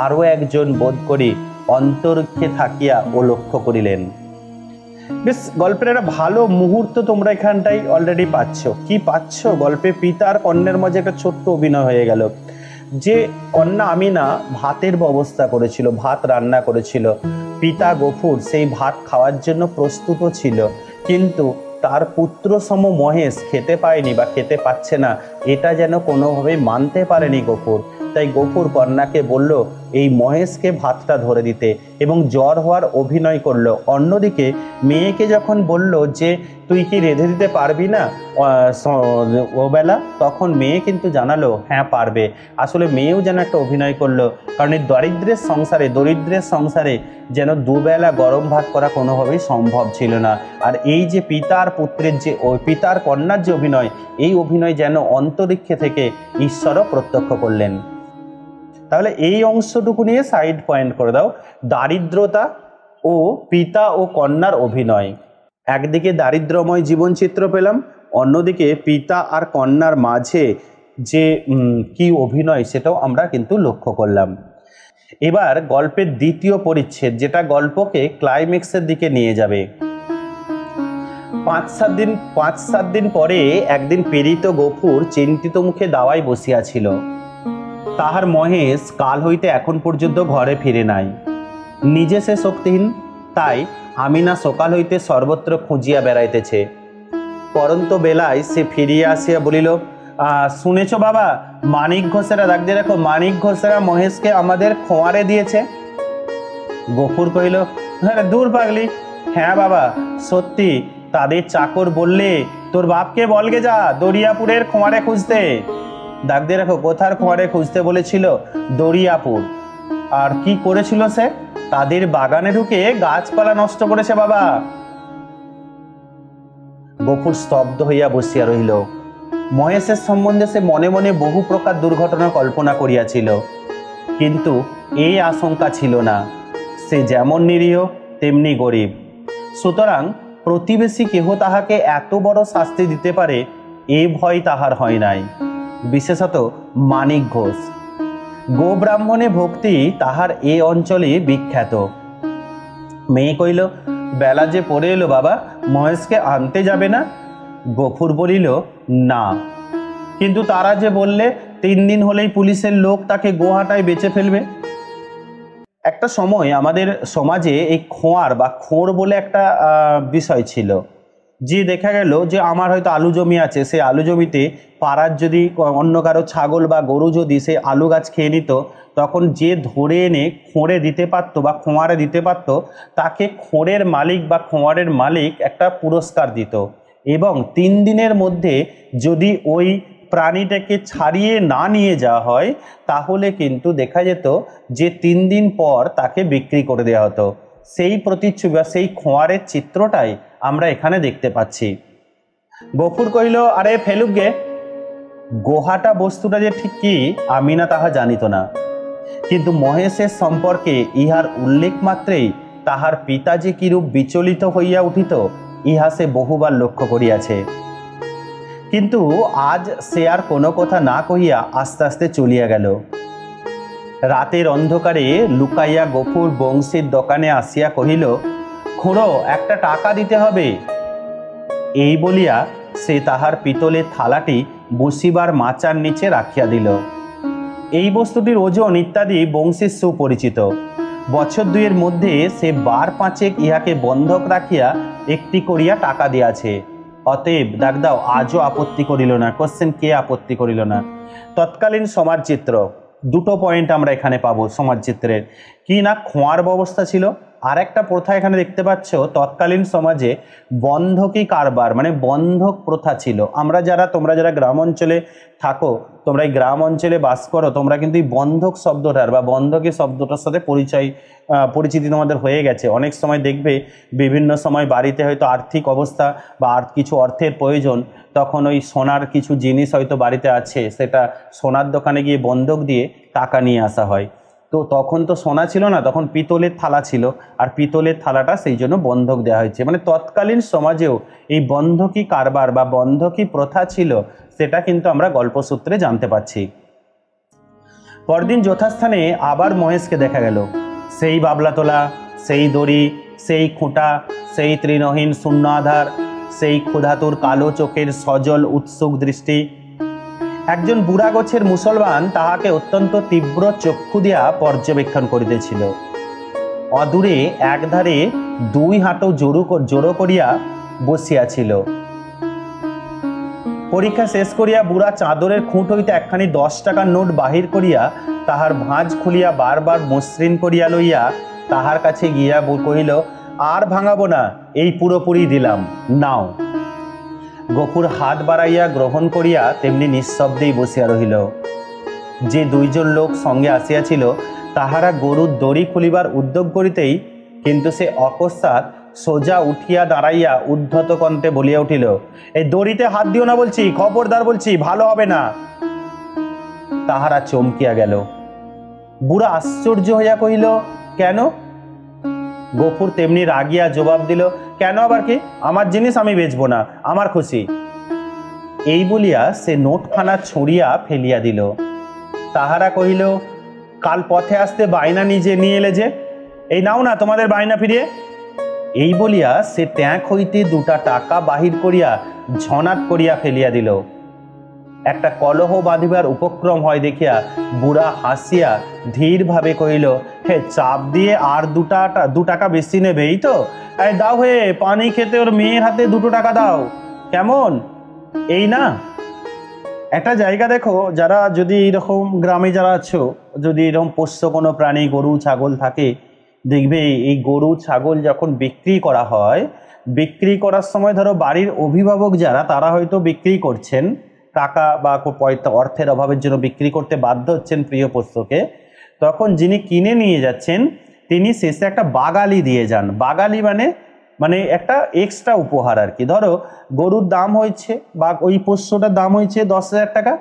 A: আরো একজন বোধ করি অন্তরিক্ষে থাকিয়া ও লক্ষ্য করিলেন। বেশ, গল্পের একটা ভালো মুহূর্ত তোমরা এখানটাই অলরেডি পাচ্ছ। কি পাচ্ছ? গল্পে পিতা আর কন্যার মাঝে একটা ছোট্ট অভিনয় হয়ে গেল। যে কন্যা আমিনা ভাতের ব্যবস্থা করেছিল, ভাত রান্না করেছিল, পিতা গফুর সেই ভাত খাওয়ার জন্য প্রস্তুত ছিল, কিন্তু তার পুত্র সম মহেশ খেতে পায়নি বা খেতে পাচ্ছে না, এটা যেন কোনোভাবে মানতে পারেনি গফুর। তাই গফুর কন্যাকে বলল, এই মহেশকে ভাতটা ধরে দিতে এবং জ্বর হওয়ার অভিনয় করলো। অন্যদিকে মেয়েকে যখন বলল যে তুই কি রেঁধে দিতে পারবি না ওবেলা, তখন মেয়ে কিন্তু জানালো হ্যাঁ পারবে। আসলে মেয়েও যেন একটা অভিনয় করলো, কারণ এই দরিদ্রের সংসারে যেন দুবেলা গরম ভাত করা কোনোভাবেই সম্ভব ছিল না। আর এই যে পিতার কন্যার যে অভিনয়, এই অভিনয় যেন অন্তরিক্ষে থেকে ঈশ্বরও প্রত্যক্ষ করলেন। তাহলে এই অংশটুকু নিয়ে সাইড পয়েন্ট করে দাও। দারিদ্রতা ও পিতা ও কন্যার অভিনয়, একদিকে দারিদ্র্যময় জীবনচিত্র পেলাম, অন্যদিকে পিতা আর কন্যার মাঝে যে কি অভিনয় সেটাও আমরা কিন্তু লক্ষ্য করলাম। এবার গল্পের দ্বিতীয় পরিচ্ছেদ, যেটা গল্পকে ক্লাইম্যাক্সের দিকে নিয়ে যাবে। 5-7 দিন পরে একদিন পীড়িত গফুর চিন্তিত মুখে দাওয়ায় বসিয়াছিল। তাহার মহেশ কাল হইতে এখন পর্যন্ত ঘরে ফিরে নাই। নিজে সে শক্তিহীন, তাই আমিনা সকাল হইতে সর্বত্র খুঁজিয়া বেড়াইতেছে। পরন্ত বেলায় সে ফিরিয়া আসিয়া বলিল, শুনেছ বাবা, মানিক ঘোষেরা, ডাকতে রাখো, মানিক ঘোষেরা মহেশকে আমাদের খোঁয়ারে দিয়েছে। গফুর কহিল, হ্যাঁ দূর পাগলি, হ্যাঁ বাবা সত্যি, তাদের চাকর বললে তোর বাপকে বলগে যা দরিয়াপুরের খোঁয়ারে খুঁজতে। ডাকতে রাখো, কোথার খোঁয়ারে খুঁজতে বলেছিল? দরিয়াপুর। আর কি করেছিল সে? তাদের বাগানে ঢুকে গাছপালা নষ্ট করেছে বাবা। গফুর স্তব্ধ হইয়া বসিয়া রহিল। মহেশের সম্বন্ধে সে মনে মনে বহু প্রকার দুর্ঘটনা কল্পনা করিয়াছিল, কিন্তু এই আশঙ্কা ছিল না সে যেমন নিরীহ তেমনি গরিব। সুতরাং প্রতিবেশী কেহ তাহাকে এত বড় শাস্তি দিতে পারে এ ভয় তাহার হয় নাই, বিশেষত মানিক ঘোষ। গোব্রাহ্মণে ভক্তি তাহার এ অঞ্চলে বিখ্যাত। মেয়ে কইল, বেলা যে পড়ে এলো বাবা, মহেশকে আনতে যাবে না? গফুর বলিল, না, কিন্তু তারা যে বললে 3 দিন হলেই পুলিশের লোক তাকে গোহাটায় বেচে ফেলবে। একটা সময় আমাদের সমাজে এই খোঁয়ার বা খোঁড় বলে একটা বিষয় ছিল, যে দেখা গেল যে আমার হয়তো আলু জমি আছে, সেই আলু জমিতে পাড়ার যদি অন্য কারো ছাগল বা গরু যদি সেই আলু গাছ খেয়ে নিত, তখন যে ধরে এনে খোঁড়ে দিতে পারতো বা খোঁয়ারে দিতে পারতো, তাকে খোঁড়ের মালিক বা খোঁয়ারের মালিক একটা পুরস্কার দিত। এবং 3 দিনের মধ্যে যদি ওই প্রাণীটাকে ছাড়িয়ে না নিয়ে যাওয়া হয়, তাহলে কিন্তু দেখা যেত যে 3 দিন পর তাকে বিক্রি করে দেওয়া হতো। সেই প্রতিচ্ছবি বা সেই খোঁয়ারের চিত্রটাই আমরা এখানে দেখতে পাচ্ছি। গফুর কহিল, আরে ফেলুক গে, গোহাটা বস্তুটা যে ঠিক কি আমিনা তাহা জানিত না, কিন্তু মহেশের সম্পর্কে ইহার উল্লেখ মাত্রেই তাহার পিতা যে কিরূপ বিচলিত হইয়া উঠিত ইহা সে বহুবার লক্ষ্য করিয়াছে। কিন্তু আজ সে আর কোনো কথা না কহিয়া আস্তে আস্তে চলিয়া গেল। রাতের অন্ধকারে লুকাইয়া গফুর বংশীর দোকানে আসিয়া কহিল, খুড়ো একটা টাকা দিতে হবে। এই বলিয়া সে তাহার পিতলের থালাটি বসিবার মাচার নিচে রাখিয়া দিল। এই বস্তুটির ওজন ইত্যাদি বংশীর সুপরিচিত। বছর 2 মধ্যে সে 5 ইহাকে বন্ধক রাখিয়া একটি করিয়া টাকা দিয়াছে। অতএব ডাক দাও, আজও আপত্তি করিল না। কোশ্চেন, কে আপত্তি করিল না? তৎকালীন সমাজচিত্র, 2টো পয়েন্ট আমরা এখানে পাবো সমাজচিত্রের। কি না, খোঁয়ার ব্যবস্থা ছিল, আর একটা প্রথা এখানে দেখতে পাচ্ছ, তৎকালীন সমাজে বন্ধকি কারবার মানে বন্ধক প্রথা ছিল। তোমরা যারা গ্রাম অঞ্চলে থাকো, তোমরা এই গ্রাম অঞ্চলে বাস করো, তোমরা কিন্তু এই বন্ধক শব্দটার বা বন্ধকি শব্দটার সাথে পরিচিতি তোমাদের হয়ে গেছে। অনেক সময় দেখবে বিভিন্ন সময় বাড়িতে হয়তো আর্থিক অবস্থা বা কিছু অর্থের প্রয়োজন, তখন ওই সোনার কিছু জিনিস হয়তো বাড়িতে আছে, সেটা সোনার দোকানে গিয়ে বন্ধক দিয়ে টাকা নিয়ে আসা হয়। তো তখন তো সোনা ছিল না, তখন পিতলের থালা ছিল, আর পিতলের থালাটা সেই জন্য বন্ধক দেওয়া হয়েছে। মানে তৎকালীন সমাজেও এই বন্ধকি কারবার বা বন্ধকি প্রথা ছিল, সেটা কিন্তু আমরা গল্পসূত্রে জানতে পারছি। পরদিন যথাস্থানে আবার মহেশকে দেখা গেল। সেই বাবলাতলা, সেই দড়ি, সেই খুঁটা, সেই তৃণহীন শূন্য আধার, সেই ক্ষুধাতুর কালো চোখের সজল উৎসুক দৃষ্টি। একজন বুড়া গোছের মুসলমান তাহাকে অত্যন্ত তীব্র চক্ষু দিয়া পর্যবেক্ষণ করিতেছিল। অদূরে একধারে 2 হাঁটু জড়ো করিয়া বসিয়াছিল। পরীক্ষা শেষ করিয়া বুড়া চাদরের খুঁট হইতে একখানি 10 টাকার নোট বাহির করিয়া তাহার ভাঁজ খুলিয়া বারবার মসৃণ করিয়া লইয়া তাহার কাছে গিয়া কহিল, আর ভাঙাবো না, এই পুরোপুরি দিলাম, নাও। গফুর হাত বাড়াইয়া গ্রহণ করিয়া তেমনি নিঃশব্দেই বসিয়া রহিল। যে 2 জন লোক সঙ্গে আসিয়াছিল তাহারা গরুর দড়ি খুলিবার উদ্যোগ করিতেই কিন্তু সে অকস্মাৎ সোজা উঠিয়া দাঁড়াইয়া উদ্ধত কণ্ঠে বলিয়া উঠিল, এই দড়িতে হাত দিও না বলছি, খবরদার বলছি, ভালো হবে না। তাহারা চমকিয়া গেল। বুড়া আশ্চর্য হইয়া কহিল, কেন? গফুর তেমনি রাগিয়া জবাব দিল, কেন আবার কি? আমার জিনিস আমি বেচবো না, আমার খুশি। এই বলিয়া সে নোটখানা ছুঁড়িয়া ফেলিয়া দিল। তাহারা কহিল, কাল পথে আসতে বায়না নিজে নিয়ে এলে যে, এই নাও না তোমাদের বায়না ফিরিয়ে। এই বলিয়া সে ট্যাঁক হইতে 2টা টাকা বাহির করিয়া ঝনাট করিয়া ফেলিয়া দিল। একটা কলহ বাঁধিবার উপক্রম হয় দেখিয়া বুড়া হাসিয়া ধীরভাবে কহিল, হে, চাপ দিয়ে আর 2 টাকা বেশি নেবে, এই তো? এই দাও হে, পানি খেতে ওর মেয়ের হাতে 2 টাকা দাও, কেমন? এই না? একটা জায়গা দেখো, যারা যদি এরকম গ্রামে যারা আছো, যদি এরকম পোষ্য কোনো প্রাণী গরু ছাগল থাকে, দেখবে এই গরু ছাগল যখন বিক্রি করা হয়, বিক্রি করার সময় ধরো বাড়ির অভিভাবক যারা, তারা হয়তো বিক্রি করছেন, টাকা বা অর্থের অভাবের জন্য বিক্রি করতে বাধ্য হচ্ছেন প্রিয় পোষ্যকে, তখন যিনি কিনে নিয়ে যাচ্ছেন তিনি শেষে একটা বাগালি দিয়ে যান। বাগালি মানে একটা এক্সট্রা উপহার আর কি। ধরো গরুর দাম হয়েছে বা ওই পোষ্যটার দাম হয়েছে 10,000 টাকা,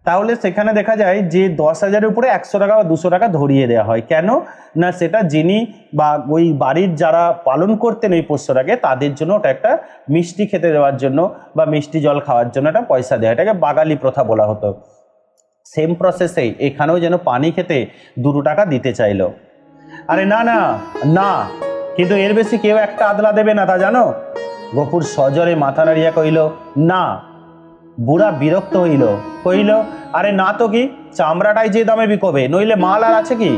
A: তাহলে সেখানে দেখা যায় যে 10,000-এর উপরে 100 টাকা বা 200 টাকা ধরিয়ে দেওয়া হয়। কেন না, সেটা যিনি বা ওই বাড়ির যারা পালন করতেন ওই পোষ্যটাকে, তাদের জন্য ওটা একটা মিষ্টি খেতে দেওয়ার জন্য বা মিষ্টি জল খাওয়ার জন্য একটা পয়সা দেওয়া, এটাকে বাগালি প্রথা বলা হতো। সেম প্রসেসেই এখানেও যেন পানি খেতে 2 টাকা দিতে চাইল। আরে না না না, কিন্তু এর বেশি কেউ একটা আদলা দেবে না, তা জানো? গফুর সজরে মাথা নাড়িয়া কহিল, না। বুড়া বিরক্ত হইল, কহিল, আরে না তো কি, চামড়াটাই যে দামে বিকবে, নইলে মাল আর আছে কি?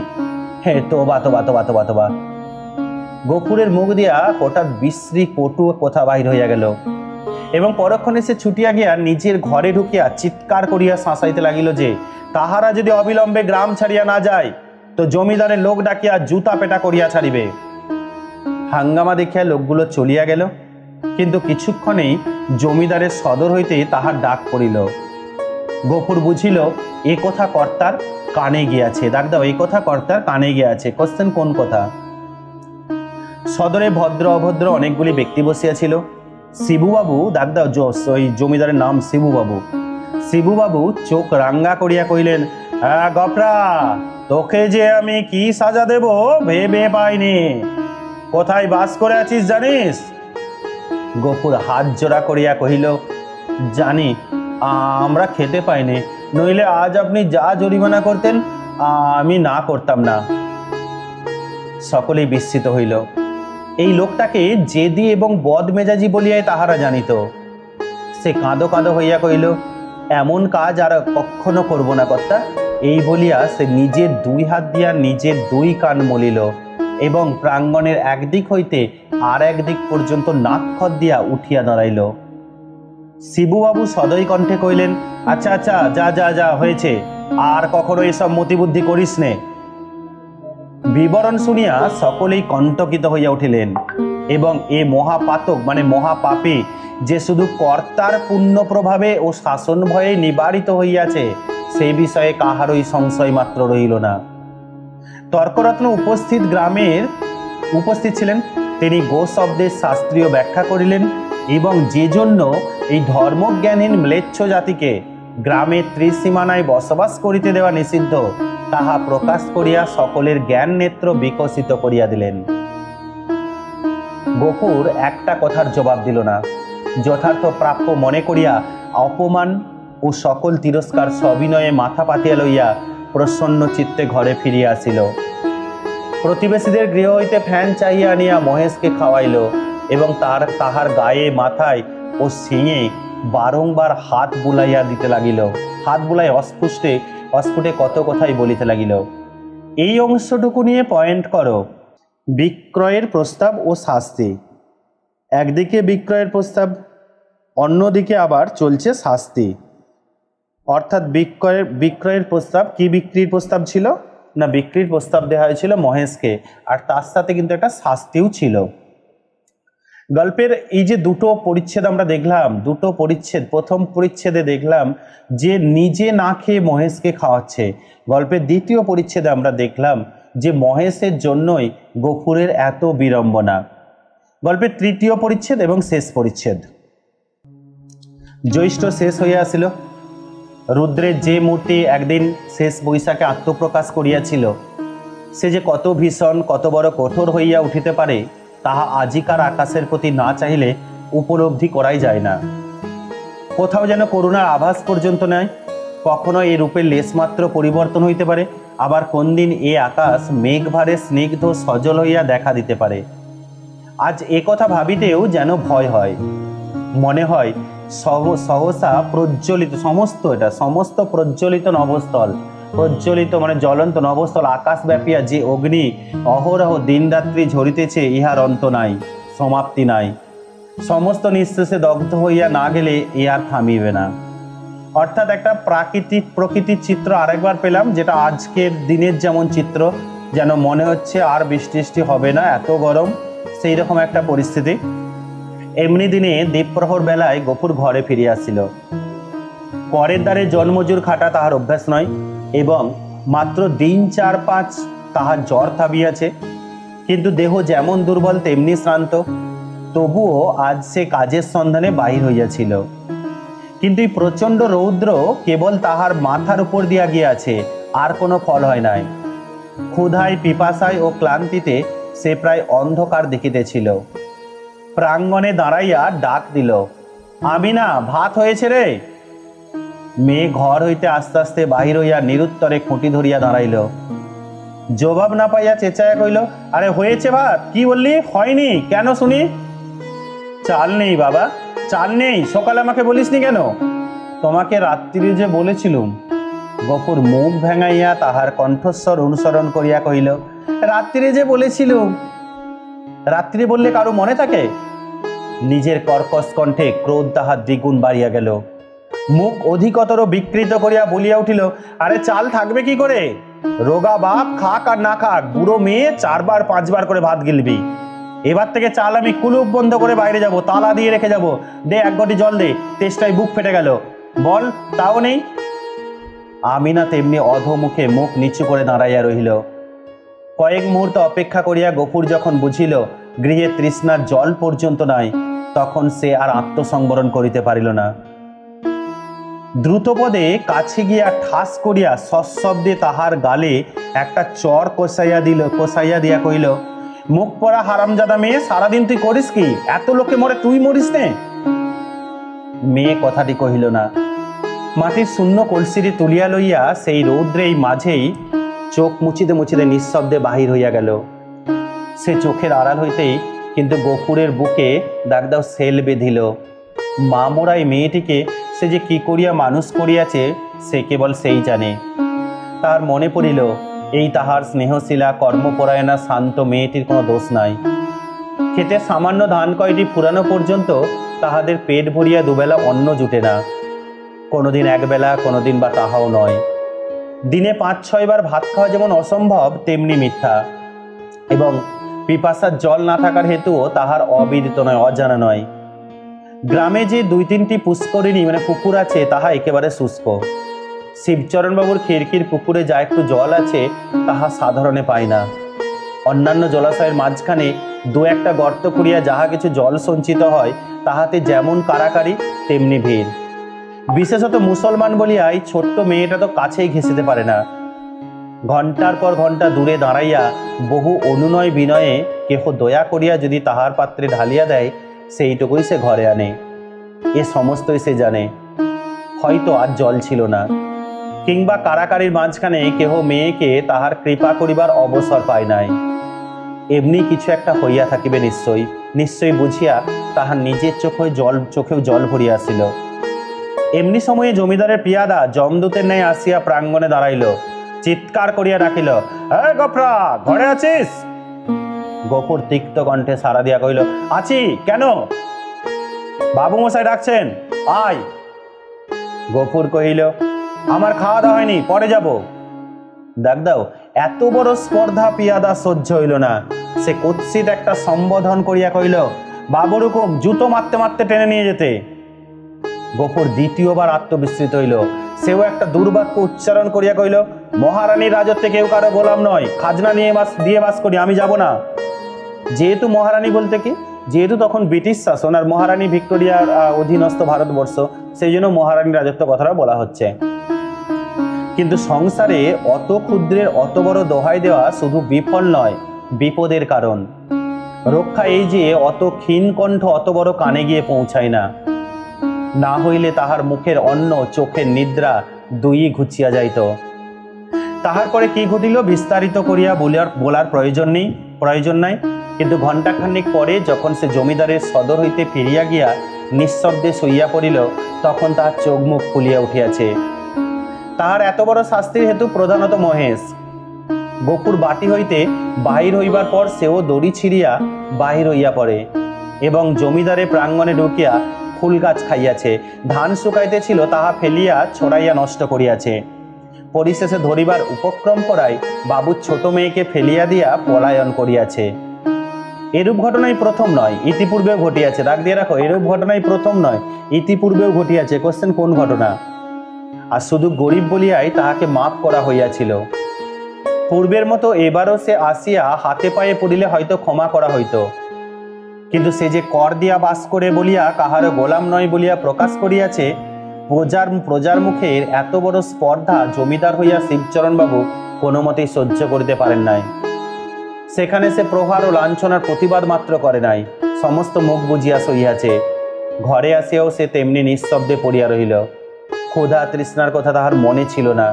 A: হে, তোবা তোবা তোবা তোবা তোবা। গফুরের মুখ দিয়া হঠাৎ বিশ্রী কটু কথা বাহির হইয়া গেল এবং পরক্ষণে সে ছুটিয়া গিয়া নিজের ঘরে ঢুকিয়া চিৎকার করিয়া শাসাইতে লাগিল যে, তাহারা যদি অবিলম্বে গ্রাম ছাড়িয়া না যায় তো জমিদারের লোক ডাকিয়া জুতা পেটা করিয়া ছাড়িবে। হাঙ্গামা দেখিয়া লোকগুলো চলিয়া গেল, কিন্তু কিছুক্ষণেই জমিদারের সদর হইতে তাহার ডাক পড়িল। গফুর বুঝিল এ কথা কর্তার কানে গিয়াছে। ডাক দাও, এই কথা কর্তার কানে গিয়াছে। কোশ্চেন, কোন কথা? সদরে ভদ্র অভদ্র অনেকগুলি ব্যক্তি বসিয়াছিল। শিবুবাবু, ডাক দাও, ওই জমিদারের নাম শিবুবাবু। শিবুবাবু চোখ রাঙ্গা করিয়া কইলেন, হ্যাঁ গফরা, তোকে যে আমি কি সাজা দেব ভেবে পাইনি। কোথায় বাস করে আছিস জানিস? গফুর হাত জোড়া করিয়া কহিল, জানি, আমরা খেতে পাইনি, নইলে আজ আপনি যা জরিমানা করতেন আমি না করতাম না। সকলেই বিস্মিত হইল। এই লোকটাকে জেদি এবং বদমেজাজি বলিয়াই তাহারা জানিত। সে কাঁদো কাঁদো হইয়া কহিল, এমন কাজ আর কখনো করব না কর্তা। এই বলিয়া সে নিজের 2 হাত দিয়া নিজের 2 কান মলিল এবং প্রাঙ্গণের একদিক হইতে আর একদিক পর্যন্ত নাকখত দিয়া উঠিয়া দাঁড়াইল। শিবুবাবু সদয় কণ্ঠে কইলেন, আচ্ছা আচ্ছা, যা যা যা, হয়েছে, আর কখনো এসব মতিবুদ্ধি করিস নে। বিবরণ শুনিয়া সকলেই কণ্টকিত হইয়া উঠিলেন এবং এ মহাপাতক মহাপাপী যে শুধু কর্তার পুণ্য প্রভাবে ও শাসন ভয়ে নিবারিত হইয়াছে সেই বিষয়ে কাহারই সংশয় মাত্র রইল না। তর্করত্ন উপস্থিত ছিলেন। তিনি গো শব্দের শাস্ত্রীয় ব্যাখ্যা করিলেন এবং যে জন্য এই ধর্মজ্ঞানহীন ম্লেচ্ছ জাতিকে গ্রামের ত্রিসীমানায় বসবাস করিতে দেওয়া নিষিদ্ধ তাহা প্রকাশ করিয়া সকলের জ্ঞান নেত্র বিকশিত করিয়া দিলেন। গফুর একটা কথার জবাব দিল না। যথার্থ প্রাপ্য মনে করিয়া অপমান ও সকল তিরস্কার সবিনয়ে মাথা পাতিয়া লইয়া প্রসন্ন চিত্তে ঘরে ফিরিয়া আসিল। প্রতিবেশীদের গৃহ হইতে ফ্যান চাহিয়া আনিয়া মহেশকে খাওয়াইল এবং তাহার গায়ে, মাথায় ও শিঙে বারংবার হাত বুলাইয়া দিতে লাগিল। হাত বুলাই অস্ফুটে কত কথাই বলিতে লাগিল। এই অংশটুকু নিয়ে পয়েন্ট করো। বিক্রয়ের প্রস্তাব ও শাস্তি। একদিকে বিক্রয়ের প্রস্তাব, অন্যদিকে আবার চলছে শাস্তি, অর্থাৎ বিক্রয়ের প্রস্তাব। কি বিক্রির প্রস্তাব ছিল না, বিক্রির প্রস্তাব দেওয়া হয়েছিল মহেশকে, আর তার সাথে কিন্তু একটা শাস্তিও ছিল। গল্পের এই যে দুটো পরিচ্ছেদ আমরা দেখলাম, দুটো পরিচ্ছেদ, প্রথম পরিচ্ছেদে দেখলাম যে নিজে না খেয়ে মহেশকে খাওয়াচ্ছে, গল্পের দ্বিতীয় পরিচ্ছেদে আমরা দেখলাম যে মহেশের জন্যই গফুরের এত বিড়ম্বনা। গল্পের তৃতীয় পরিচ্ছেদ এবং শেষ পরিচ্ছেদ। জ্যৈষ্ঠ শেষ হইয়া আসিল, রুদ্রের যে মূর্তি একদিন শেষ বৈশাখে আত্মপ্রকাশ করিয়াছিল, সে যে কত ভীষণ, কত বড় কঠোর হইয়া উঠিতে পারে, তাহা আজিকার আকাশের প্রতি না চাইলে উপলব্ধি করাই যায় না। কোথাও যেন করুণার আভাস পর্যন্ত নাই। কখনো এই রূপের লেশমাত্র পরিবর্তন হইতে পারে, আবার কোন দিন এ আকাশ মেঘভারে স্নিগ্ধ সজল হইয়া দেখা দিতে পারে। আজ এ কথা ভাবিতেও যেন ভয় হয়, মনে হয় সহসা প্রজ্বলিত সমস্ত প্রজ্বলিত নভস্থল, প্রজ্বলিত মানে জ্বলন্ত নভস্থল, আকাশ ব্যাপিয়া যে অগ্নি অহরহ দিনরাত্রি ঝরিতেছে, ইহার অন্ত নাই, সমাপ্তি নাই। সমস্ত নিঃশেষে দগ্ধ হইয়া না গেলে এ আর থামিবে না। অর্থাৎ একটা প্রকৃতির চিত্র আরেকবার পেলাম, যেটা আজকের দিনের যেমন চিত্র, যেন মনে হচ্ছে আর বৃষ্টি হবে না, এত গরম, সেই রকম একটা পরিস্থিতি। এমনি দিনে দ্বীপ্রহর বেলায় গফুর ঘরে ফিরিয়া আসিল। পরের দ্বারে জন্মজুর খাটা তাহার অভ্যাস নয়, এবং মাত্র দিন 4-5 তাহার জ্বর থামিয়াছে, কিন্তু দেহ যেমন দুর্বল তেমনি শ্রান্ত। তবুও আজ সে কাজের সন্ধানে বাহির হইয়াছিল, কিন্তু এই প্রচণ্ড রৌদ্র কেবল তাহার মাথার উপর দিয়া গিয়াছে, আর কোনো ফল হয় নাই। ক্ষুধায়, পিপাসায় ও ক্লান্তিতে সে প্রায় অন্ধকার দেখিতেছিল। প্রাঙ্গণে দাঁড়াইয়া ডাক দিল, আমিনা, ভাত হয়েছে রে। মেয়ে ঘর হইতে আস্তে আস্তে বাহির হইয়া নিরুত্তরে খুঁটি ধরিয়া দাঁড়াইল। জবাব না পাইয়া চেঁচাইয়া কইল, আরে হয়েছে ভাত, কি বললি? হয়নি কেন শুনি? চাল নেই বাবা, চাল নেই। সকালে আমাকে বলিসনি কেন? তোমাকে রাত্রি যে বলেছিলুম। গফুর মুখ ভেঙাইয়া তাহার কণ্ঠস্বর অনুসরণ করিয়া কহিল, রাত্রি যে বলেছিলুম। রাত্রি বললে কারো মনে থাকে? নিজের কর্কশ কণ্ঠে ক্রোধ তাহার দ্বিগুণ বাড়িয়া গেল। মুখ অধিকতর বিকৃত করিয়া বলিয়া উঠিল, আরে চাল থাকবে কি করে? রোগা বাপ খাক আর না খাক, বুড়ো মেয়ে 4-5 করে ভাত গিলবি। এবার থেকে চাল আমি কুলুপ বন্ধ করে বাইরে যাব, তালা দিয়ে রেখে যাব। দে এক ঘটি জল দে, তেষ্টায় বুক ফেটে গেল। বল, তাও নেই। আমিনা তেমনি অধোমুখে মুখ নিচু করে দাঁড়াইয়া রহিল। কয়েক মুহূর্ত অপেক্ষা করিয়া গফুর যখন বুঝিল গৃহে তৃষ্ণার জল পর্যন্ত নাই, তখন সে আর আত্মসংবরণ করিতে পারিল না। দ্রুতপদে কাছে গিয়া ঠাস করিয়া সশব্দে তাহার গালে একটা চর কষাইয়া দিয়া কহিল, মুখ পড়া হারামজাদা মেয়ে, সারাদিন তুই করিস কি? এত লোকে মরে তুই মরিস নে? মেয়ে কথাটি কহিল না। মাটির শূন্য কলসিটি তুলিয়া লইয়া সেই রৌদ্রেই মাঝেই চোখ মুছিতে মুছিতে নিঃশব্দে বাহির হইয়া গেল। সে চোখের আড়াল হইতেই কিন্তু গফুরের বুকে দাগদাও সেল বেঁধিল। মা মোড়াই মেয়েটিকে সে যে কি করিয়া মানুষ করিয়াছে, সে কেবল সেই জানে। তার মনে পড়িল, এই তাহার স্নেহশীলা কর্মপরায়ণা শান্ত মেয়েটির কোনো দোষ নাই। খেতে সামান্য ধান কয়টি ফুরানো পর্যন্ত তাহাদের পেট ভরিয়া দুবেলা অন্ন জুটে না। কোনোদিন একবেলা, কোনোদিন বা তাহাও নয়। দিনে 5-6 বার ভাত খাওয়া যেমন অসম্ভব, তেমনি মিথ্যা। এবং পিপাসার জল না থাকার হেতুও তাহার অবিদিত নয়, অজানা নয়। গ্রামে যে 2-3টি পুষ্করিণী মানে পুকুর আছে, তাহা একেবারে শুষ্ক। শিবচরণবাবুর খিড়কির পুকুরে যা একটু জল আছে, তাহা সাধারণে পায় না। অন্যান্য জলাশয়ের মাঝখানে 2-1টা গর্ত করিয়া যাহা কিছু জল সঞ্চিত হয়, তাহাতে যেমন কারাকারি তেমনি ভিড়। বিশেষত মুসলমান বলিয়া এই ছোট্ট মেয়েটা তো কাছেই ঘেঁষিতে পারে না। ঘন্টার পর ঘন্টা দূরে দাঁড়াইয়া বহু অনুনয় বিনয়ে কেহ দয়া করিয়া যদি তাহার পাত্রে ঢালিয়া দেয়, সেইটুকুই সে ঘরে আনে। এ সমস্তই সে জানে। হয়তো আর জল ছিল না, কিংবা কারাকারির মাঝখানে কেহ মেয়েকে তাহার কৃপা করিবার অবসর পায় নাই। এমনি কিছু একটা হইয়া থাকিবে নিশ্চয়ই বুঝিয়া তাহার নিজের চোখেও জল ভরিয়া আসিল। এমনি সময়ে জমিদারের পিয়াদা যমদূতের ন্যায় আসিয়া প্রাঙ্গণে দাঁড়াইল। চিৎকার করিয়া ডাকিল, এই গফরা, ঘরে আছিস? গফুর তিক্ত কণ্ঠে সাড়া দিয়া কহিল, আছি, কেন? বাবু মশাই ডাকছেন, আয়। গফুর কহিল, আমার খাওয়া দাওয়া হয়নি, পরে যাব। দাগদাও এত বড় স্পর্ধা পিয়াদা সহ্য হইল না। সে কুৎসিত একটা সম্বোধন করিয়া কহিল, বাবুর হুকুম, জুতো মারতে মারতে টেনে নিয়ে যেতে। গফুর দ্বিতীয়বার আত্মবিস্মৃত হইল। সেও একটা দুর্বাক্য উচ্চারণ করিয়া কহিল, মহারানীর রাজত্বে কেউ কারো গোলাম নয়, খাজনা দিয়ে বাস করি, আমি যাব না। যেহেতু মহারানী বলতে কি, যেহেতু তখন ব্রিটিশ শাসন আর মহারানী ভিক্টোরিয়ার অধীনস্থ ভারতবর্ষ, সেই জন্য মহারানীর রাজত্ব কথাটা বলা হচ্ছে। কিন্তু সংসারে অত ক্ষুদ্রের অত বড় দোহাই দেওয়া শুধু বিফল নয়, বিপদের কারণ। রক্ষা এই যে অত ক্ষীণ কণ্ঠ অত বড় কানে গিয়ে পৌঁছায় না, না হইলে তাহার মুখের অন্ন চোখের নিদ্রা দুই ঘুচিয়া যাইত। তাহার পরে কি ঘটিল বিস্তারিত করিয়া বলার প্রয়োজন নাই। কিন্তু ঘণ্টাখানিক পরে যখন সে জমিদারের সদর হইতে ফিরিয়া গিয়া নিঃশব্দে শুইয়া পড়িল, তখন তাহার চোখ মুখ ফুলিয়া উঠিয়াছে। তাহার এত বড় শাস্তির হেতু প্রধানত মহেশ। গফুর বাটি হইতে বাহির হইবার পর সেও দড়ি ছিঁড়িয়া বাহির হইয়া পড়ে এবং জমিদারের প্রাঙ্গণে ঢুকিয়া ফুল গাছ খাইয়াছে। ধান শুকাইতেছিল, তাহা ফেলিয়া ছড়াইয়া নষ্ট করিয়াছে। পরিশেষে ধরিবার উপক্রম করায় বাবুর ছোট মেয়েকে ফেলিয়া দিয়া পলায়ন করিয়াছে। এরূপ ঘটনাই প্রথম নয়, ইতিপূর্বেও ঘটিয়াছে। দাগ দিয়ে রাখো, এরূপ ঘটনাই প্রথম নয়, ইতিপূর্বেও ঘটিয়াছে। কোশ্চেন, কোন ঘটনা? আর শুধু গরিব বলিয়াই তাহাকে মাফ করা হইয়াছিল। পূর্বের মতো এবারও সে আসিয়া হাতে পায়ে পড়িলে হয়তো ক্ষমা করা হইত। কিন্তু সে যে কর দিয়া বাস করে বলিয়া কাহারও গোলাম নয় বলিয়া প্রকাশ করিয়াছে, প্রজার মুখের এত বড় স্পর্ধা জমিদার হইয়া শিবচরণ বাবু কোনো মতেই সহ্য করিতে পারেন নাই। সেখানে সে প্রহার ও লাঞ্ছনার প্রতিবাদ মাত্র করে নাই, সমস্ত মুখ বুঝিয়া সইয়াছে। ঘরে আসিয়াও সে তেমনি নিঃশব্দে পড়িয়া রহিল। ক্ষুধা তৃষ্ণার কথা তাহার মনে ছিল না,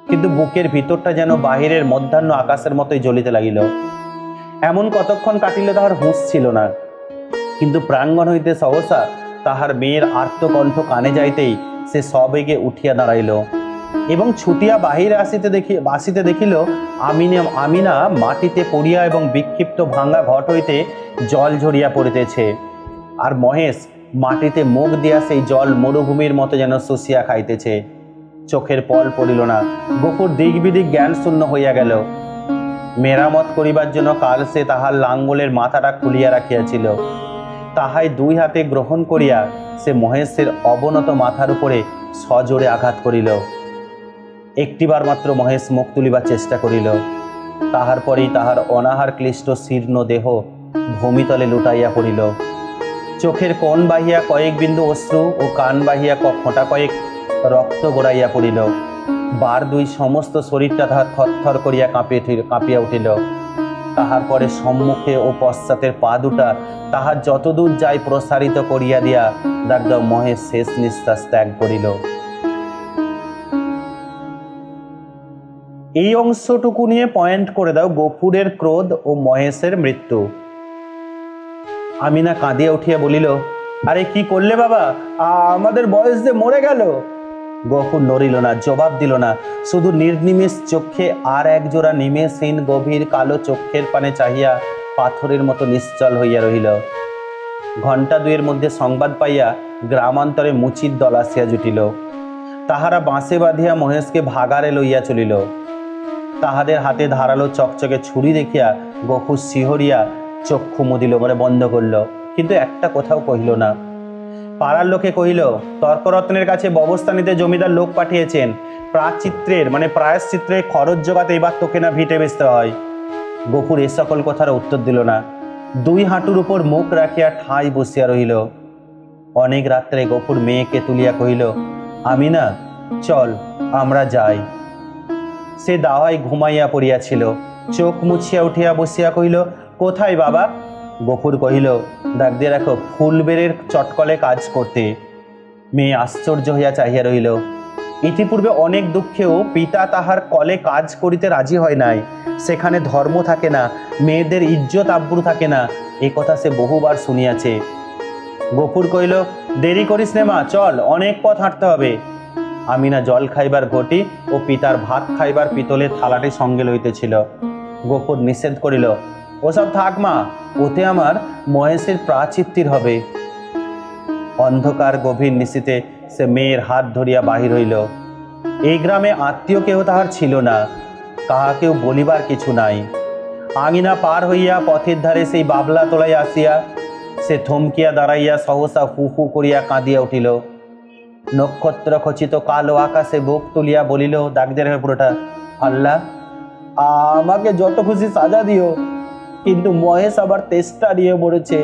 A: কিন্তু বুকের ভিতরটা যেন বাহিরের মধ্যাহ্ন আকাশের মতোই জ্বলিতে লাগিল। এমন কতক্ষণ কাটিল তাহার হুঁশ ছিল না। কিন্তু প্রাঙ্গণ হইতে সহসা তাহার মেয়ের আর্তকণ্ঠ কানে যাইতেই সে সবেগে উঠিয়া দাঁড়াইল এবং ছুটিয়া বাহিরে আসিতে দেখিল আমিনা মাটিতে পড়িয়া এবং বিক্ষিপ্ত ভাঙ্গা ঘট হইতে জল ঝরিয়া পড়িতেছে। আর মহেশ মাটিতে মুখ দিয়া সেই জল মরুভূমির মতো যেন শুষিয়া খাইতেছে। চোখের পল পড়িল না। গফুর দিক বিদিক জ্ঞান শূন্য হইয়া গেল। মেরামত করিবার জন্য কাল সে তাহার লাঙ্গলের মাথাটা খুলিয়া রাখিয়াছিল, তাহাই দুই হাতে গ্রহণ করিয়া সে মহেশের অবনত মাথার উপরে সজোরে আঘাত করিল। একটিবার মাত্র মহেশ মুখ তুলিবার চেষ্টা করিল। তাহার পরেই তাহার অনাহার ক্লিষ্ট শীর্ণ দেহ ভূমিতলে লুটাইয়া পড়িল। চোখের কোণ বাহিয়া কয়েক বিন্দু অশ্রু ও কান বাহিয়া ফোঁটা কয়েক রক্ত গড়াইয়া পড়িল। বার দুই সমস্ত শরীরটা তাহার থরথর করিয়া কাঁপিয়া উঠিল। তাহার পরে সম্মুখে ও পশ্চাতের পা দুটা তাহার যতদূর যায় প্রসারিত করিয়া দিয়া দাগদাও মহেশ শেষ নিঃশ্বাস ত্যাগ করিল। এই অংশটুকু নিয়ে পয়েন্ট করে দাও, গফুরের ক্রোধ ও মহেশের মৃত্যু। আমিনা কাঁদিয়া উঠিয়া বলিল, আরে কি করলে বাবা, আমাদের বয়স যে মরে গেল। গফুর নড়িল না, জবাব দিল না, শুধু নির্নিমেষ চক্ষে আর একজোড়া নিমেষহীন গভীর কালো চক্ষের পানে চাহিয়া পাথরের মতো নিশ্চল হইয়া রহিল। ঘণ্টা দুয়ের মধ্যে সংবাদ পাইয়া গ্রামান্তরে মুচির দল আসিয়া জুটিল। তাহারা বাঁশে বাঁধিয়া মহেশকে ভাগারে লইয়া চলিল। তাহাদের হাতে ধারালো চকচকে ছুরি দেখিয়া গফুর শিহরিয়া চক্ষু মুদিল, বন্ধ করল, কিন্তু একটা কথাও কহিল না। পাড়ার লোকে কহিল, তর্করত্নের কাছে ব্যবস্থা নিতে জমিদার লোক পাঠিয়েছেন, প্রায়শ্চিত্রের খরচ জোগাতে এবার তোকে না ভিটে বেচতে হয়। গফুর এ সকল কথার উত্তর দিল না, দুই হাঁটুর উপর মুখ রাখিয়া ঠাঁই বসিয়া রহিল। অনেক রাত্রে গফুর মেয়েকে তুলিয়া কহিল, আমিনা চল আমরা যাই। সে দাওয়ায় ঘুমাইয়া পড়িয়াছিল। চোখ মুছিয়া উঠিয়া বসিয়া কহিল, কোথায় বাবা? গফুর কহিল, ডাক দিয়ে রাখো, ফুলবেড়ের চটকলে কাজ করতে। মেয়ে আশ্চর্য হইয়া চাহিয়া রহিল। ইতিপূর্বে অনেক দুঃখেও পিতা তাহার কলে কাজ করিতে রাজি হয় নাই। সেখানে ধর্ম থাকে না, মেয়েদের ইজ্জত আব্রু থাকে না, এ কথা সে বহুবার শুনিয়াছে। গফুর কহিল, দেরি করিস নে মা, চল, অনেক পথ হাঁটতে হবে। আমিনা জল খাইবার ঘটি ও পিতার ভাত খাইবার পিতলের থালাটি সঙ্গে লইতেছিল। গফুর নিষেধ করিল, ওসব থাক মা, ওতে আমার মহেশের প্রাচিত্তির হবে। অন্ধকার গভীর নিশীতে সে মেয়ের হাত ধরিয়া বাহির হইল। এই গ্রামে আত্মীয় কেহ তাহার ছিল না, কাহাকেও বলিবার কিছু নাই। আঙিনা পার হইয়া পথের ধারে সেই বাবলা তলায় আসিয়া সে থমকিয়া দাঁড়াইয়া সহসা হু হু করিয়া কাঁদিয়া উঠিল। নক্ষত্র খচিত কালো আকাশে বুক তুলিয়া বলিল, দাগ দিয়ে রাখবে পুরোটা, আল্লাহ আমাকে যত খুশি সাজা দিও, কিন্তু মহেশ আবার তেষ্টা নিয়ে মরেছে।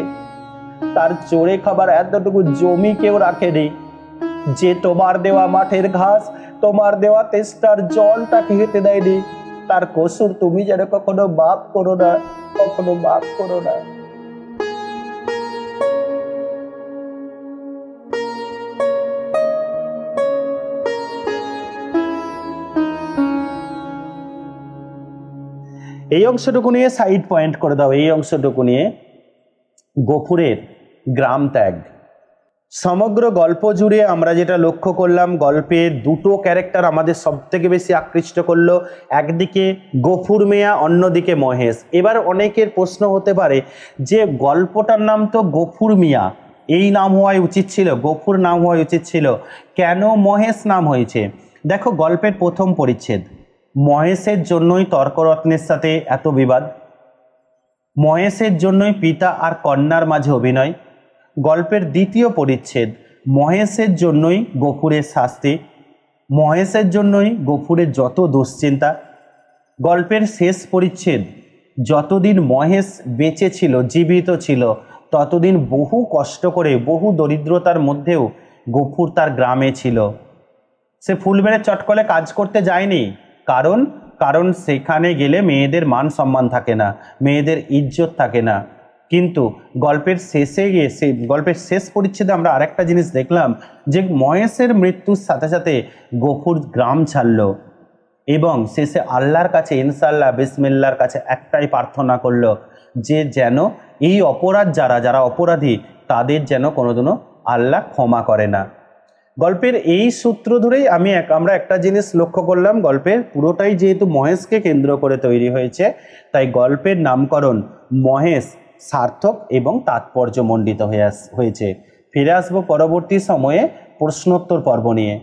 A: তার চোরে খাবার এতটুকু জমি কেউ রাখেনি, যে তোমার দেওয়া মাঠের ঘাস, তোমার দেওয়া তেষ্টার জল তাকে খেতে দেয়নি। তার কসুর তুমি যেন কখনো মাফ করো না, কখনো মাফ করো না। এই অংশটুকু নিয়ে সাইড পয়েন্ট করে দাও। এই অংশটুকু নিয়ে গফুরের গ্রাম ত্যাগ। সমগ্র গল্প জুড়ে আমরা যেটা লক্ষ্য করলাম, গল্পের দুটো ক্যারেক্টার আমাদের সব থেকে বেশি আকৃষ্ট করলো, একদিকে গফুর মিয়া, অন্যদিকে মহেশ। এবার অনেকের প্রশ্ন হতে পারে যে গল্পটার নাম তো গফুর মিয়া, এই নাম হওয়াই উচিত ছিল, গফুর নাম হওয়া উচিত ছিল, কেন মহেশ নাম হয়েছে? দেখো, গল্পের প্রথম পরিচ্ছেদ, মহেশের জন্যই তর্করত্নের সাথে এত বিবাদ, মহেশের জন্যই পিতা আর কন্যার মাঝে অভিনয়। গল্পের দ্বিতীয় পরিচ্ছেদ, মহেশের জন্যই গফুরের শাস্তি, মহেশের জন্যই গফুরের যত দুশ্চিন্তা। গল্পের শেষ পরিচ্ছেদ, যতদিন মহেশ বেঁচে ছিল, জীবিত ছিল, ততদিন বহু কষ্ট করে, বহু দরিদ্রতার মধ্যেও গফুর তার গ্রামে ছিল। সে ফুলবেড়ে চটকলে কাজ করতে যায়নি, কারণ সেখানে গেলে মেয়েদের মান সম্মান থাকে না, মেয়েদের ইজ্জত থাকে না। কিন্তু গল্পের শেষে গিয়ে, গল্পের শেষ পরিচ্ছেদে আমরা আরেকটা জিনিস দেখলাম যে মহেশের মৃত্যুর সাথে সাথে গফুর গ্রাম ছাড়ল এবং শেষে আল্লাহর কাছে, ইনশাআল্লাহ বিসমিল্লাহর কাছে একটাই প্রার্থনা করলো যে যেন এই অপরাধ, যারা অপরাধী, তাদের যেন কোনোদিনও আল্লাহ ক্ষমা করে না। গল্পের এই সূত্র ধরেই আমরা একটা জিনিস লক্ষ্য করলাম, গল্পের পুরোটাই যেহেতু মহেশকে কেন্দ্র করে তৈরি হয়েছে, তাই গল্পের নামকরণ মহেশ সার্থক এবং তাৎপর্যমণ্ডিত হয়েছে। ফিরে আসবো পরবর্তী সময়ে প্রশ্নোত্তর পর্ব নিয়ে।